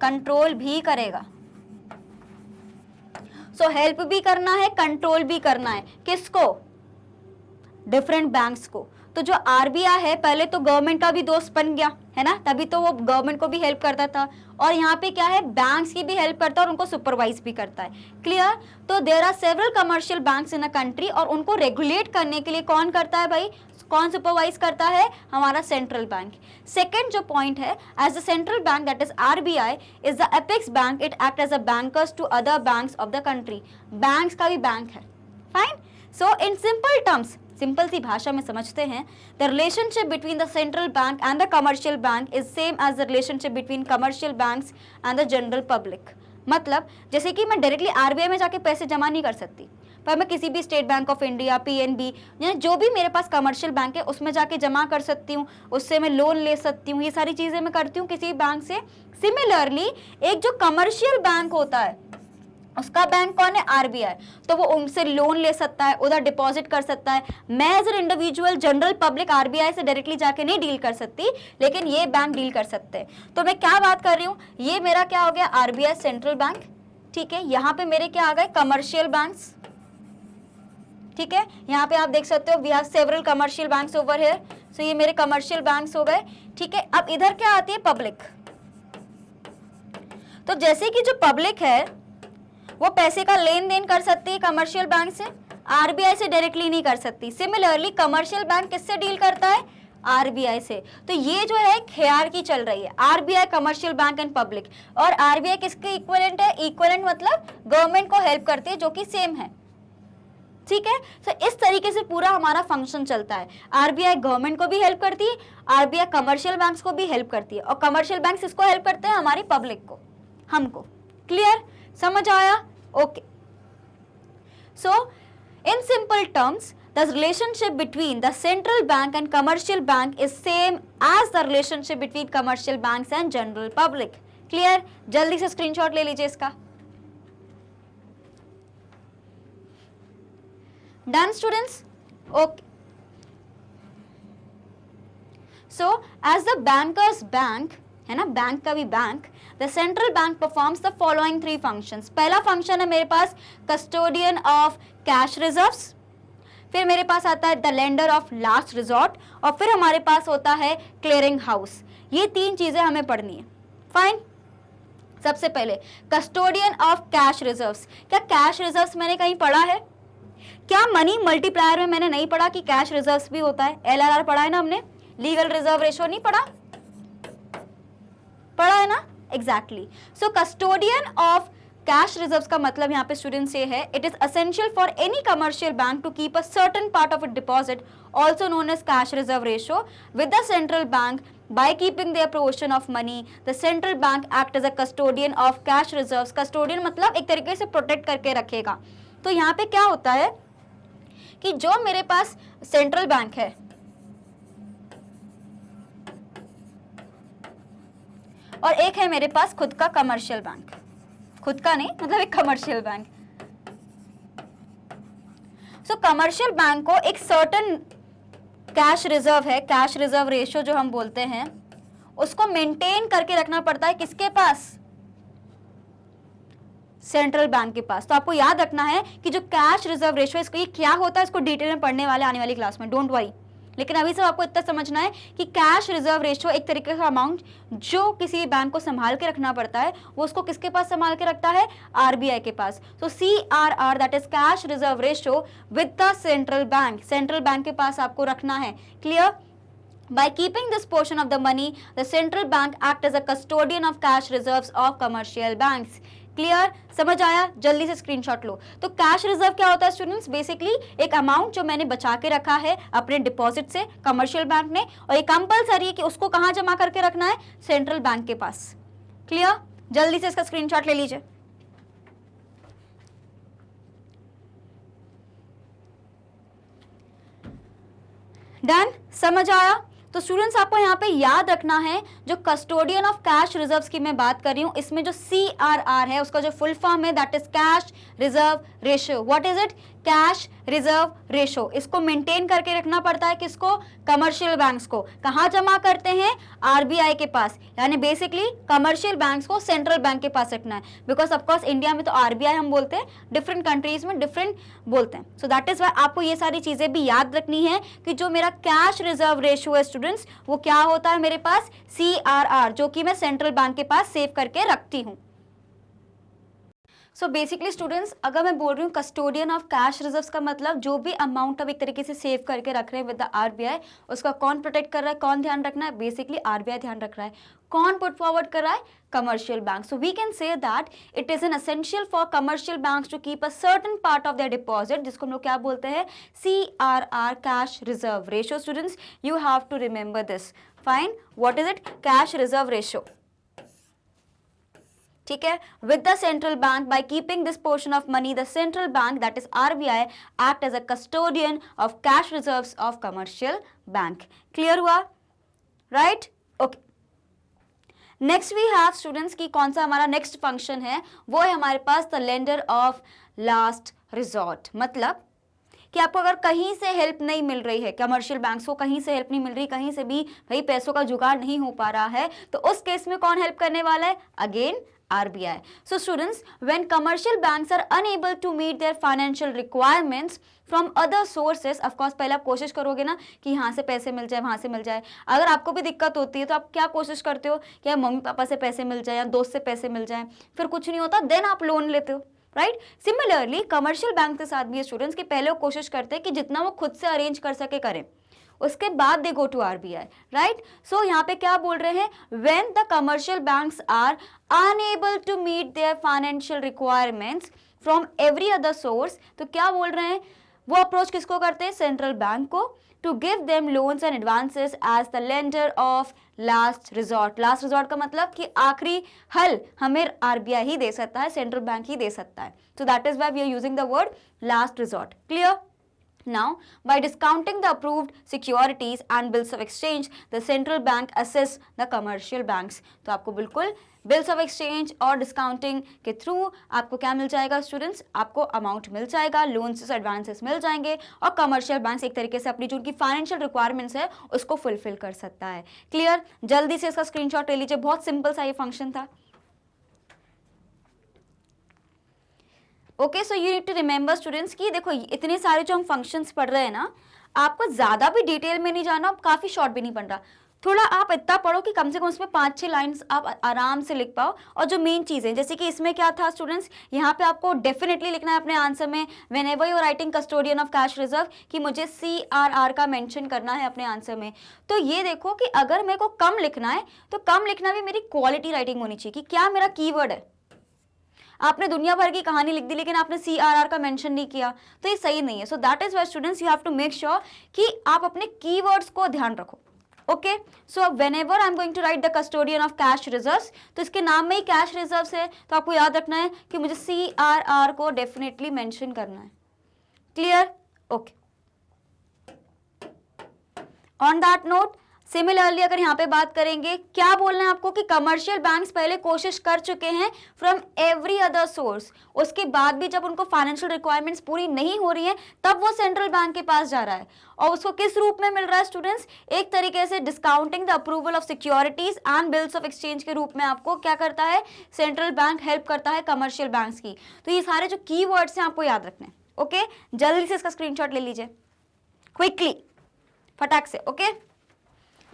कंट्रोल भी करेगा। सो हेल्प भी करना है, कंट्रोल भी करना है, किसको, डिफरेंट बैंक्स को। तो जो RBI है पहले तो गवर्नमेंट का भी दोस्त बन गया है ना, तभी तो वो गवर्नमेंट को भी हेल्प करता था, और यहाँ पे क्या है, बैंक्स की भी हेल्प करता है और उनको सुपरवाइज भी करता है। क्लियर। तो there are several commercial banks in a country, और उनको रेगुलेट करने के लिए कौन करता है भाई, कौन सुपरवाइज करता है, हमारा सेंट्रल बैंक। सेकेंड जो पॉइंट है, as the central bank that is RBI is the apex bank, it act as a bankers to other banks of the country. Banks का भी बैंक है, fine. So in simple terms, simple सी भाषा में समझते हैं, the relationship between the central bank and the commercial bank is same as the relationship between commercial banks and the general public. मतलब जैसे कि मैं डायरेक्टली RBI में जाके पैसे जमा नहीं कर सकती, पर मैं किसी भी state bank of India, PNB, यानी जो भी मेरे पास कमर्शियल बैंक है उसमें जाके जमा कर सकती हूँ, उससे मैं लोन ले सकती हूँ, ये सारी चीज़ें मैं करती हूँ किसी बैंक से। सिमिलरली एक जो कमर्शियल बैंक होता है उसका बैंक कौन है, RBI, तो वो उनसे लोन ले सकता है, उधर डिपॉजिट कर सकता है। मैं as an individual general public RBI से डायरेक्टली जाके नहीं डील कर सकती, लेकिन ये बैंक डील कर सकते हैं। तो मैं क्या बात कर रही हूँ, ये मेरा क्या हो गया, RBI सेंट्रल बैंक, ठीक है। यहाँ पे मेरे क्या आ गए, कमर्शियल बैंक्स, ठीक है। यहाँ पे आप देख सकते हो we have several commercial banks over here, so ये मेरे कमर्शियल बैंक्स हो गए, ठीक है। अब इधर क्या आती है, पब्लिक। तो जैसे कि जो पब्लिक है वो पैसे का लेन देन कर सकती है कमर्शियल बैंक से, RBI से डायरेक्टली नहीं कर सकती। सिमिलरली कमर्शियल बैंक किससे डील करता है, RBI से। तो ये जो है हियरार्की चल रही है, RBI, commercial bank and public. और RBI किसके इक्विवेलेंट है, इक्विवेलेंट मतलब गवर्नमेंट को हेल्प करती है, जो कि सेम है, ठीक है। तो इस तरीके से पूरा हमारा फंक्शन चलता है। RBI गवर्नमेंट को भी हेल्प करती है, RBI कमर्शियल बैंक्स को भी हेल्प करती है, और कमर्शियल बैंक्स इसको हेल्प करते हैं, हमारी पब्लिक को, हमको। क्लियर, समझ आया, okay. So in simple terms the relationship between the central bank and commercial bank is same as the relationship between commercial banks and general public. Clear? जल्दी से स्क्रीनशॉट ले लीजिए इसका। Done students? Okay. So as the banker's bank है ना, bank का भी bank, the central bank performs the following 3 functions. पहला फंक्शन है मेरे पास कस्टोडियन ऑफ कैश रिजर्व्स, फिर मेरे पास आता है the lender of last resort, और फिर हमारे पास होता है क्लियरिंग हाउस। ये 3 चीजें हमें पढ़नी है, फाइन। सबसे पहले कस्टोडियन ऑफ कैश रिजर्व्स। क्या कैश रिजर्व्स मैंने कहीं पढ़ा है, क्या मनी मल्टीप्लायर में मैंने नहीं पढ़ा कि कैश रिजर्व्स भी होता है, LRR पढ़ा है ना हमने, लीगल रिजर्व रेशो नहीं पढ़ा, पढ़ा है ना, exactly. So custodian of cash reserves का मतलब यहाँ पे स्टूडेंट्स ये है, it is essential for any commercial bank to keep a certain part of it deposit, also known as cash reserve ratio, with the central bank. By keeping their portion of money, the central bank act as a custodian of cash reserves. Custodian मतलब एक तरीके से protect करके रखेगा। तो यहाँ पे क्या होता है कि जो मेरे पास सेंट्रल बैंक है और एक है मेरे पास खुद का कमर्शियल बैंक, खुद का नहीं मतलब एक कमर्शियल बैंक। सो कमर्शियल बैंक को एक सर्टेन कैश रिजर्व है, कैश रिजर्व रेशियो जो हम बोलते हैं, उसको मेंटेन करके रखना पड़ता है किसके पास, सेंट्रल बैंक के पास। तो आपको याद रखना है कि जो कैश रिजर्व रेशियो इसको ये क्या होता है, इसको डिटेल में पढ़ने वाले आने वाली क्लास में, डोंट वरी, लेकिन अभी सब आपको इतना समझना है कि कैश रिजर्व रेशियो एक तरीके का अमाउंट जो किसी बैंक को संभाल के रखना पड़ता है, वो उसको किसके पास संभाल के रखता है? आरबीआई के पास। तो CRR that is cash reserve ratio with the central bank, central bank के पास आपको रखना है। Clear? By keeping this portion of the money, the central bank act as a custodian of cash reserves of commercial banks. Clear? समझ आया? जल्दी से screenshot लो। तो cash reserve क्या होता है स्टूडेंट्स? बेसिकली एक अमाउंट जो मैंने बचा के रखा है अपने डिपॉजिट से कमर्शियल बैंक ने, और ये कंपलसरी है कि उसको कहां जमा करके रखना है? सेंट्रल बैंक के पास। क्लियर? जल्दी से इसका स्क्रीनशॉट ले लीजिए। डन? समझ आया? तो स्टूडेंट्स आपको यहाँ पे याद रखना है, जो कस्टोडियन ऑफ कैश रिजर्व्स की मैं बात कर रही हूँ, इसमें जो CRR है उसका जो फुल फॉर्म है that is cash reserve ratio. What is it? Cash reserve ratio. इसको मेंटेन करके रखना पड़ता है किसको? कमर्शियल बैंक्स को। कहाँ जमा करते हैं? आरबीआई के पास। यानी बेसिकली कमर्शियल बैंक्स को सेंट्रल बैंक के पास रखना है, बिकॉज ऑफकोर्स इंडिया में तो आरबीआई हम बोलते हैं, डिफरेंट कंट्रीज में डिफरेंट बोलते हैं। सो दैट इज वाई आपको ये सारी चीजें भी याद रखनी है कि जो मेरा कैश रिजर्व रेशियो है स्टूडेंट्स, वो क्या होता है मेरे पास? CRR, जो कि मैं सेंट्रल बैंक के पास सेव करके रखती हूँ। सो बेसिकली स्टूडेंट्स, अगर मैं बोल रही हूँ कस्टोडियन ऑफ कैश रिजर्व्स का मतलब जो भी अमाउंट अब एक तरीके से सेव करके रख रहे हैं विद द आरबीआई, उसका कौन प्रोटेक्ट कर रहा है, कौन ध्यान रखना है? बेसिकली आरबीआई ध्यान रख रहा है। कौन पुट फॉरवर्ड कर रहा है? Commercial bank. So we can say that it is an essential for commercial banks to keep a certain part of their deposit, जिसको हम लोग क्या बोलते हैं? CRR, cash reserve ratio. Students you have to remember this. Fine, what is it? Cash reserve ratio. ठीक है? With the central bank, by keeping this portion of money, the central bank that is RBI act as a custodian of cash reserves of commercial bank. Clear हुआ? Right? Okay. Next we have students की कौन सा हमारा next function है, वो है हमारे पास the lender of last resort. मतलब कि आपको अगर कहीं से हेल्प नहीं मिल रही है, कमर्शियल बैंक्स को कहीं से हेल्प नहीं मिल रही, कहीं से भी भाई पैसों का जुगाड़ नहीं हो पा रहा है, तो उस केस में कौन हेल्प करने वाला है? Again RBI. So students, when commercial banks are unable to meet their financial requirements from other sources, of course पहले आप कोशिश करोगे ना कि यहाँ से पैसे मिल जाए, वहाँ से मिल जाए। अगर आपको भी दिक्कत होती है तो आप क्या कोशिश करते हो कि मम्मी पापा से पैसे मिल जाए या दोस्त से पैसे मिल जाए, फिर कुछ नहीं होता, देन आप लोन लेते हो, राइट? सिमिलरली कमर्शियल बैंक के साथ भी स्टूडेंट्स के पहले वो कोशिश करते हैं कि जितना वो खुद से अरेंज कर सके करें, उसके बाद they go to RBI, right? So यहाँ पे क्या बोल रहे हैं? When the commercial banks are unable to meet their financial requirements from every other source, तो क्या बोल रहे हैं? वो अप्रोच किसको करते हैं? सेंट्रल बैंक को, to give them loans and advances as the lender of last resort. Last resort का मतलब कि आखिरी हल हमें आरबीआई ही दे सकता है, सेंट्रल बैंक ही दे सकता है। So that is why we are using the word last resort. Clear? Now, by discounting the approved securities and bills of exchange, the central bank assists the commercial banks. तो आपको बिल्कुल bills of exchange और discounting के through आपको क्या मिल जाएगा students? आपको amount मिल जाएगा, लोन्स एडवांसेस मिल जाएंगे, और कमर्शियल बैंक्स एक तरीके से अपनी जो उनकी फाइनेंशियल रिक्वायरमेंट्स है उसको फुलफिल कर सकता है। क्लियर? जल्दी से इसका स्क्रीनशॉट ले लीजिए, बहुत सिंपल सा ये फंक्शन था। Okay, so you need to remember students कि देखो इतने सारे जो हम फंक्शंस पढ़ रहे हैं ना, आपको ज़्यादा भी डिटेल में नहीं जाना, काफ़ी शॉर्ट भी नहीं पढ़ रहा, थोड़ा आप इतना पढ़ो कि कम से कम उसमें 5-6 लाइन्स आप आराम से लिख पाओ। और जो मेन चीज़ें, जैसे कि इसमें क्या था स्टूडेंट्स, यहाँ पे आपको डेफिनेटली लिखना है अपने आंसर में when ever you writing custodian of cash reserve कि मुझे CRR का मेंशन करना है अपने आंसर में। तो ये देखो कि अगर मेरे को कम लिखना है तो कम लिखना भी मेरी क्वालिटी राइटिंग होनी चाहिए कि क्या मेरा कीवर्ड है। आपने दुनिया भर की कहानी लिख दी लेकिन आपने CRR का मेंशन नहीं किया, तो ये सही नहीं है। So that is why students you have to make sure कि आप अपने कीवर्ड्स को ध्यान रखो। Okay, so whenever I am going to write the custodian of cash reserves, तो इसके नाम में ही कैश रिजर्व्स है, तो आपको याद रखना है कि मुझे CRR को डेफिनेटली मेंशन करना है। Clear? Okay, on that note similarly अगर यहाँ पे बात करेंगे, क्या बोलना है आपको कि कमर्शियल बैंक्स पहले कोशिश कर चुके हैं फ्रॉम एवरी अदर सोर्स, उसके बाद भी जब उनको फाइनेंशियल रिक्वायरमेंट्स पूरी नहीं हो रही हैं तब वो सेंट्रल बैंक के पास जा रहा है, और उसको किस रूप में मिल रहा है स्टूडेंट्स? एक तरीके से discounting the approval of securities and bills of exchange के रूप में आपको क्या करता है? सेंट्रल बैंक हेल्प करता है कमर्शियल बैंक्स की। तो ये सारे जो की वर्ड्स हैं आपको याद रखने हैं। ओके, जल्दी से इसका स्क्रीनशॉट ले लीजिए क्विकली। फटाक से, okay.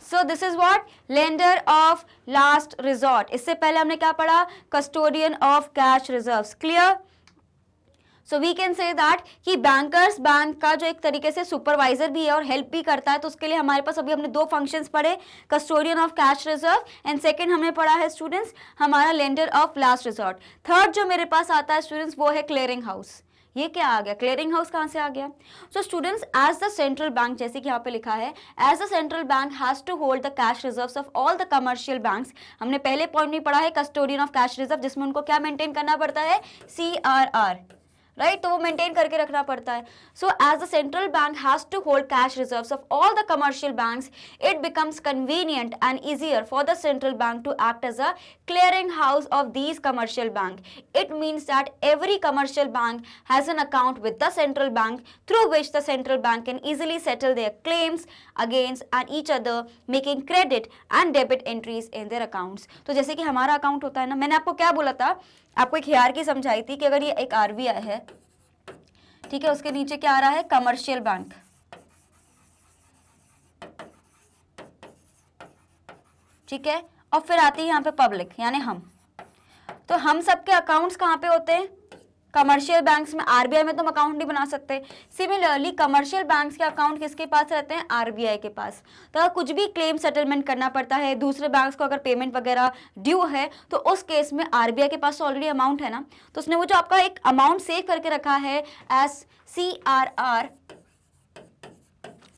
So this is what, lender of last resort. इससे पहले हमने क्या पढ़ा, custodian of cash reserves, clear. So we can say that कि बैंकर्स बैंक का जो एक तरीके से सुपरवाइजर भी है और हेल्प भी करता है, तो उसके लिए हमारे पास अभी हमने दो फंक्शंस पढ़े, custodian of cash reserve and second हमने पढ़ा है स्टूडेंट्स हमारा lender of last resort. Third जो मेरे पास आता है स्टूडेंट्स वो है क्लियरिंग हाउस। ये क्या आ गया, क्लियरिंग हाउस कहाँ से आ गया? So students as the central bank, जैसे कि यहाँ पे लिखा है, as the central bank has to hold the cash reserves of all the commercial banks. हमने पहले पॉइंट में पढ़ा है कस्टोडियन ऑफ कैश रिजर्व, जिसमें उनको क्या मेंटेन करना पड़ता है, CRR, राइट, तो वो मेंटेन करके रखना पड़ता है। So as the central bank has to hold cash reserves of all the commercial banks, it becomes convenient and easier for the central bank to act as a clearing house of these commercial bank. It means that every commercial bank has an account with the central bank through which the central bank can easily settle their claims against and each other, making credit and debit entries in their accounts. तो जैसे कि हमारा account होता है ना, मैंने आपको क्या बोला था, आपको एक हायरार्की समझाई थी कि अगर ये एक RBI है, ठीक है, उसके नीचे क्या आ रहा है, कमर्शियल बैंक, ठीक है, और फिर आती है यहाँ पे पब्लिक यानी हम। तो हम सबके अकाउंट्स कहाँ पे होते हैं, कमर्शियल बैंक्स में। RBI में तो हम अकाउंट नहीं बना सकते। सिमिलरली कमर्शियल बैंक्स के अकाउंट किसके पास रहते हैं, RBI के पास। तो अगर कुछ भी क्लेम सेटलमेंट करना पड़ता है, दूसरे बैंक्स को अगर पेमेंट वगैरह ड्यू है, तो उस केस में RBI के पास ऑलरेडी अमाउंट है ना, तो उसने वो जो आपका एक अमाउंट सेव करके रखा है एज CRR,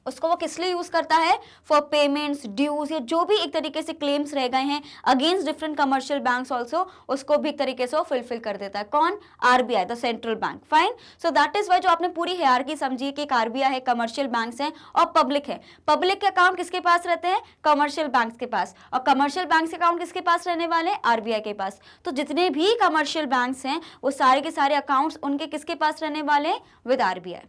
उसको वो किस लिए यूज करता है, फॉर पेमेंट्स, ड्यूज, या जो भी एक तरीके से क्लेम्स रह गए हैं against different commercial banks also, उसको भी एक तरीके से वो फुलफिल कर देता है। कौन, RBI, the central bank. Fine, so that is why जो आपने पूरी हायरार्की समझी कि एक RBI है, कमर्शियल बैंक्स हैं और पब्लिक है। पब्लिक के अकाउंट किसके पास रहते हैं, कमर्शियल बैंक्स के पास, और कमर्शियल बैंक्स के अकाउंट किसके पास रहने वाले हैं, RBI के पास। तो जितने भी कमर्शियल बैंक्स हैं वो सारे के सारे अकाउंट्स उनके किसके पास रहने वाले हैं, विद RBI,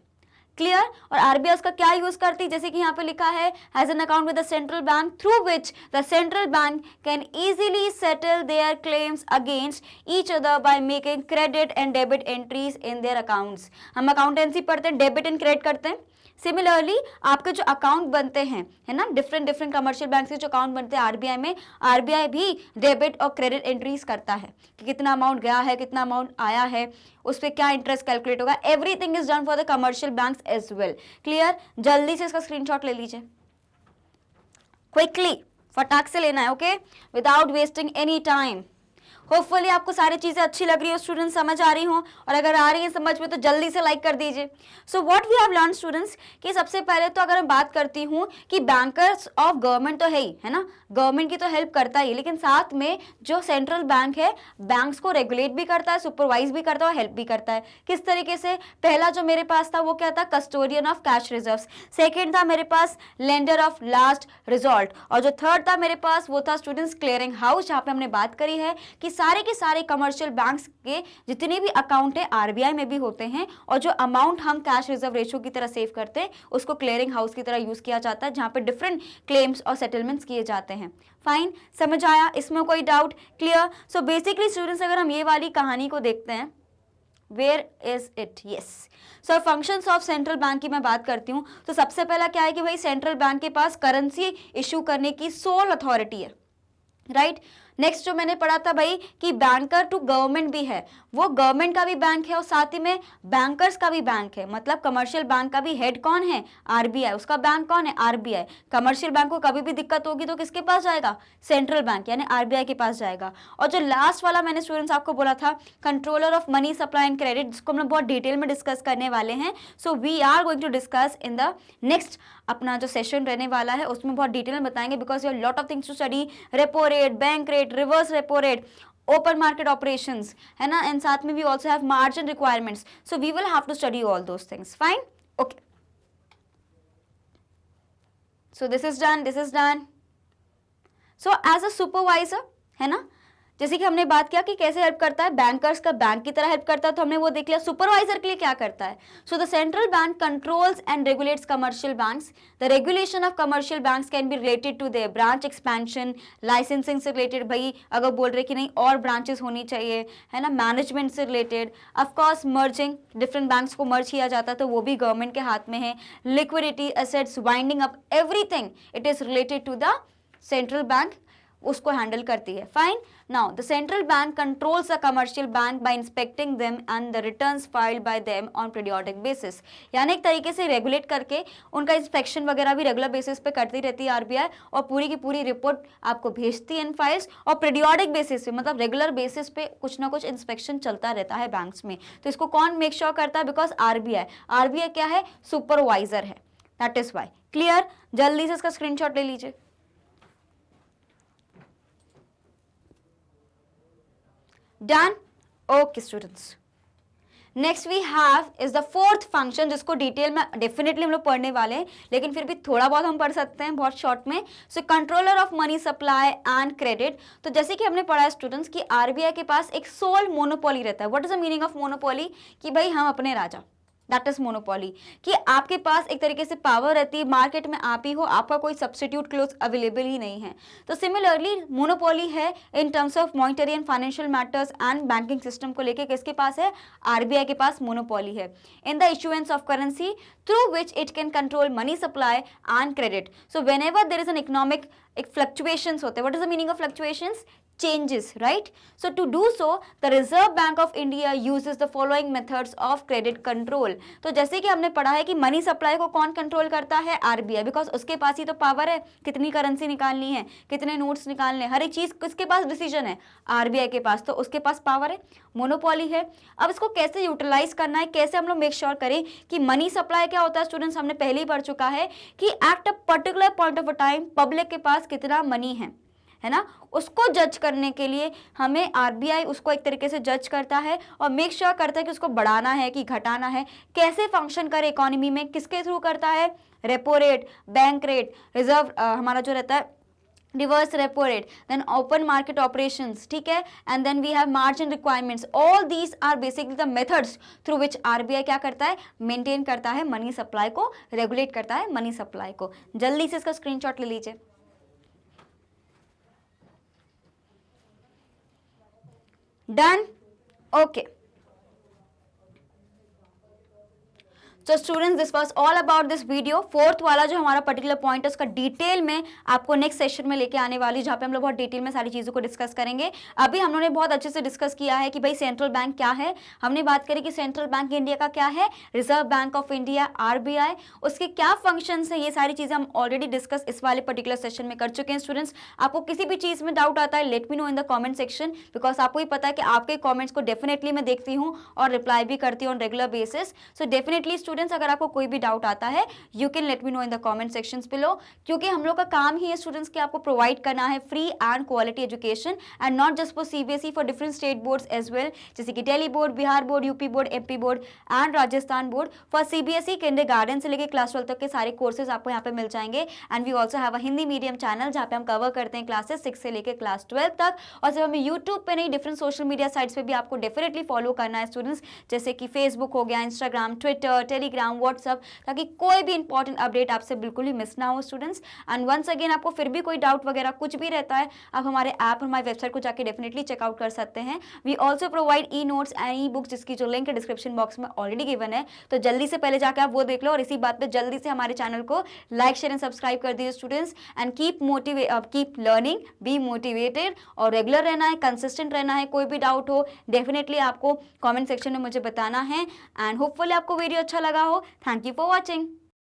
क्लियर। और RBI उसका क्या यूज करती है, जैसे कि यहाँ पे लिखा है, has an account with the central bank through which the central bank can easily settle there claims against each other by making credit and debit entries in their accounts. हम अकाउंटेंसी पढ़ते हैं, डेबिट एंड क्रेडिट करते हैं। Similarly आपके जो account बनते हैं, है ना, डिफरेंट डिफरेंट कमर्शियल बैंक से जो अकाउंट बनते हैं RBI में, RBI भी डेबिट और क्रेडिट एंट्रीज करता है कि कितना अमाउंट गया है, कितना अमाउंट आया है, उस पर क्या इंटरेस्ट कैलकुलेट होगा। Everything is done for the commercial banks as well, clear. जल्दी से इसका स्क्रीनशॉट ले लीजिए, क्विकली, फटाक से लेना है, okay, without wasting any time. Hopefully आपको सारी चीजें अच्छी लग रही हो स्टूडेंट्स, समझ आ रही हो, और अगर आ रही है समझ में तो जल्दी से लाइक कर दीजिए। So what we have learn students कि सबसे पहले तो अगर मैं बात करती हूँ कि बैंकर्स ऑफ गवर्नमेंट तो है ही, है ना, गवर्नमेंट की तो हेल्प करता ही, लेकिन साथ में जो सेंट्रल बैंक है बैंक्स को रेगुलेट भी करता है, सुपरवाइज भी करता है और हेल्प भी करता है। किस तरीके से, पहला जो मेरे पास था वो क्या था, custodian of cash reserves, second था मेरे पास लेंडर ऑफ लास्ट रिजॉर्ट, और जो थर्ड था मेरे पास वो था स्टूडेंट्स क्लियरिंग हाउस, जहाँ पे हमने बात करी है कि सारे के सारे कमर्शियल बैंक्स के जितने भी अकाउंट है RBI में भी होते हैं, और जो अमाउंट हम कैश रिजर्व रेशियो की तरह सेव करते हैं उसको क्लियरिंग हाउस की तरह यूज किया जाता है, जहां पे डिफरेंट क्लेम्स और सेटलमेंट्स किए जाते हैं। फाइन, समझ आया, इसमें कोई doubt, clear. So basically students अगर हम ये वाली कहानी को देखते हैं, where is it, yes, so functions of central bank की मैं बात करती हूँ, तो सबसे पहला क्या है कि भाई सेंट्रल बैंक के पास करेंसी इशू करने की सोल अथॉरिटी है, राइट। नेक्स्ट जो मैंने पढ़ा था भाई कि बैंकर टू गवर्नमेंट भी है, वो गवर्नमेंट का भी बैंक है और साथ ही में बैंकर्स का भी बैंक है, मतलब कमर्शियल बैंक का भी हेड कौन है, RBI, उसका बैंक कौन है, RBI। कमर्शियल बैंक को कभी भी दिक्कत होगी तो किसके पास जाएगा, सेंट्रल बैंक यानी RBI के पास जाएगा। और जो लास्ट वाला मैंने स्टूडेंट्स आपको बोला था, controller of money supply and credit, जिसको हम लोग बहुत डिटेल में डिस्कस करने वाले हैं। So we are going to discuss in the next, अपना जो सेशन रहने वाला है उसमें बहुत डिटेल में बताएंगे, because you have lot of things to study, repo rate, bank rate, reverse repo rate, open market operations, है ना, एंड साथ में we also have margin requirements, so we will have to study all those things. Fine, okay, so this is done, this is done. So as a supervisor, है ना, जैसे कि हमने बात किया कि कैसे हेल्प करता है, बैंकर्स का बैंक की तरह हेल्प करता है, तो हमने वो देख लिया। सुपरवाइजर के लिए क्या करता है? So the central bank controls and regulates commercial banks. The regulation of commercial banks can be related to their branch expansion, licensing से रिलेटेड, भाई अगर बोल रहे कि नहीं और ब्रांचेस होनी चाहिए, है ना, मैनेजमेंट से related, of course merging, different banks को मर्ज किया जाता है तो वो भी गवर्नमेंट के हाथ में है, liquidity, assets, winding up, everything it is related to the central bank, उसको हैंडल करती है। Fine. Now the central bank controls the commercial bank by inspecting them and the returns filed by them on periodic basis, यानी एक तरीके से regulate करके उनका inspection वगैरह भी रेगुलर बेसिस पे करती रहती है आरबीआई, और पूरी की पूरी रिपोर्ट आपको भेजती है इन फाइल्स, और पीरियोडिक बेसिस पे मतलब रेगुलर बेसिस पे कुछ ना कुछ इंस्पेक्शन चलता रहता है बैंक्स में। तो इसको कौन मेक श्योर करता है? Because RBI. आरबीआई क्या है? सुपरवाइजर है, दैट इज वाई। क्लियर? जल्दी से इसका स्क्रीनशॉट ले लीजिए। Done? Okay students. Next we have is the fourth function, जिसको डिटेल में डेफिनेटली हम लोग पढ़ने वाले हैं, लेकिन फिर भी थोड़ा बहुत हम पढ़ सकते हैं बहुत शॉर्ट में। So controller of money supply and credit. तो जैसे कि हमने पढ़ा है स्टूडेंट्स कि आरबीआई के पास एक सोल मोनोपोली रहता है। What is the meaning of monopoly? कि भाई हम अपने राजा, दैट इज मोनोपोली, कि आपके पास एक तरीके से पावर रहती है, मार्केट में आप ही हो, आपका कोई सब्स्टिट्यूट क्लोज अवेलेबल ही नहीं है। तो सिमिलरली मोनोपोली है in terms of monetary and financial matters and banking system को लेके किसके पास है? आरबीआई के पास मोनोपोली है in the issuance of currency through which it can control money supply and credit. So whenever there is an economic fluctuations होते हैं। What is the meaning of fluctuations? changes, right? So to do so the Reserve Bank of India uses the following methods of credit control. तो जैसे कि हमने पढ़ा है कि money supply को कौन कंट्रोल करता है? आरबीआई, बिकॉज उसके पास ही तो पावर है, कितनी करेंसी निकालनी है, कितने नोट्स निकालने, हर एक चीज किसके पास डिसीजन है? आरबीआई के पास, तो उसके पास पावर है, मोनोपोली है। अब इसको कैसे यूटिलाइज करना है, कैसे हम लोग मेक श्योर करें कि मनी सप्लाई क्या होता है? स्टूडेंट्स हमने पहले ही पढ़ चुका है कि at a particular point of a time public के पास कितना मनी है ना, उसको जज करने के लिए हमें आरबीआई उसको एक तरीके से जज करता है और मेक श्योर करता है कि उसको बढ़ाना है कि घटाना है, कैसे फंक्शन करे इकोनॉमी में, किसके थ्रू करता है? Repo rate, bank rate, reserve हमारा जो रहता है reverse repo rate, then open market operations, ठीक है, and then we have margin requirements. All these are basically the methods through which RBI क्या करता है? मेंटेन करता है मनी सप्लाई को, रेगुलेट करता है मनी सप्लाई को। जल्दी से इसका स्क्रीनशॉट ले लीजिए। Done? Okay. So students, this was all about this video. Fourth वाला जो हमारा पर्टिकुलर पॉइंट है उसका डिटेल में आपको नेक्स्ट सेशन में लेके आने वाली, जहाँ पे हम लोग बहुत डिटेल में सारी चीज़ों को डिस्कस करेंगे। अभी हम लोगों ने बहुत अच्छे से डिस्कस किया है कि भाई सेंट्रल बैंक क्या है, हमने बात करी कि सेंट्रल बैंक इंडिया का क्या है, reserve bank of India RBI, उसके क्या फंक्शंस हैं, ये सारी चीज़ें हम ऑलरेडी डिस्कस इस वाले पर्टिकुलर सेशन में कर चुके हैं। स्टूडेंट्स, आपको किसी भी चीज़ में डाउट आता है, let me know in the comment section, because आपको ही पता है कि आपके कॉमेंट्स को डेफिनेटली मैं देखती हूँ और रिप्लाई भी करती हूँ on regular basis. So definitely students, अगर आपको कोई भी डाउट आता है you can let me know in the comment sections below, क्योंकि हम लोग का काम ही है स्टूडेंट्स कि आपको प्रोवाइड करना है free and quality education, and not just for CBSE, for different state boards as well, जैसे कि Delhi board, Bihar board, UP board, MP board and Rajasthan board. For CBSE kindergarten से लेकर क्लास 12 तक के सारे कोर्सेज आपको यहाँ पे मिल जाएंगे। And we also have a Hindi medium channel जहाँ पे हम कवर करते हैं क्लासेस 6 से लेकर क्लास 12 तक। और सिर्फ हमें यूट्यूब पे नहीं, डिफरेंट सोशल मीडिया साइट्स पे भी आपको डेफिनेटली फॉलो करना है स्टूडेंट्स, जैसे कि फेसबुक हो गया, इंस्टाग्राम, ट्विटर, टेलीग्राम, व्हाट्सअप, ताकि कोई भी इंपॉर्टेंट अपडेट आपसे बिल्कुल ही मिस ना हो स्टूडेंट्स। एंड वंस अगेन, आपको फिर भी कोई डाउट वगैरह कुछ भी रहता है, आप हमारे ऐप और हमारी वेबसाइट को जाके डेफिनेटली चेकआउट कर सकते हैं। We also provide e notes and e books, जिसकी जो लिंक डिस्क्रिप्शन बॉक्स में ऑलरेडी गिवन है, तो जल्दी से पहले जाकर आप वो देख लो। और इसी बात पे जल्दी से हमारे चैनल को लाइक, शेयर एंड सब्सक्राइब कर दीजिए students. And keep learning, be motivated, और रेगुलर रहना है, कंसिस्टेंट रहना है। कोई भी डाउट हो डेफिनेटली आपको कॉमेंट सेक्शन में मुझे बताना है। एंड होपफुली आपको वीडियो अच्छा लगा हो। Thank you for watching.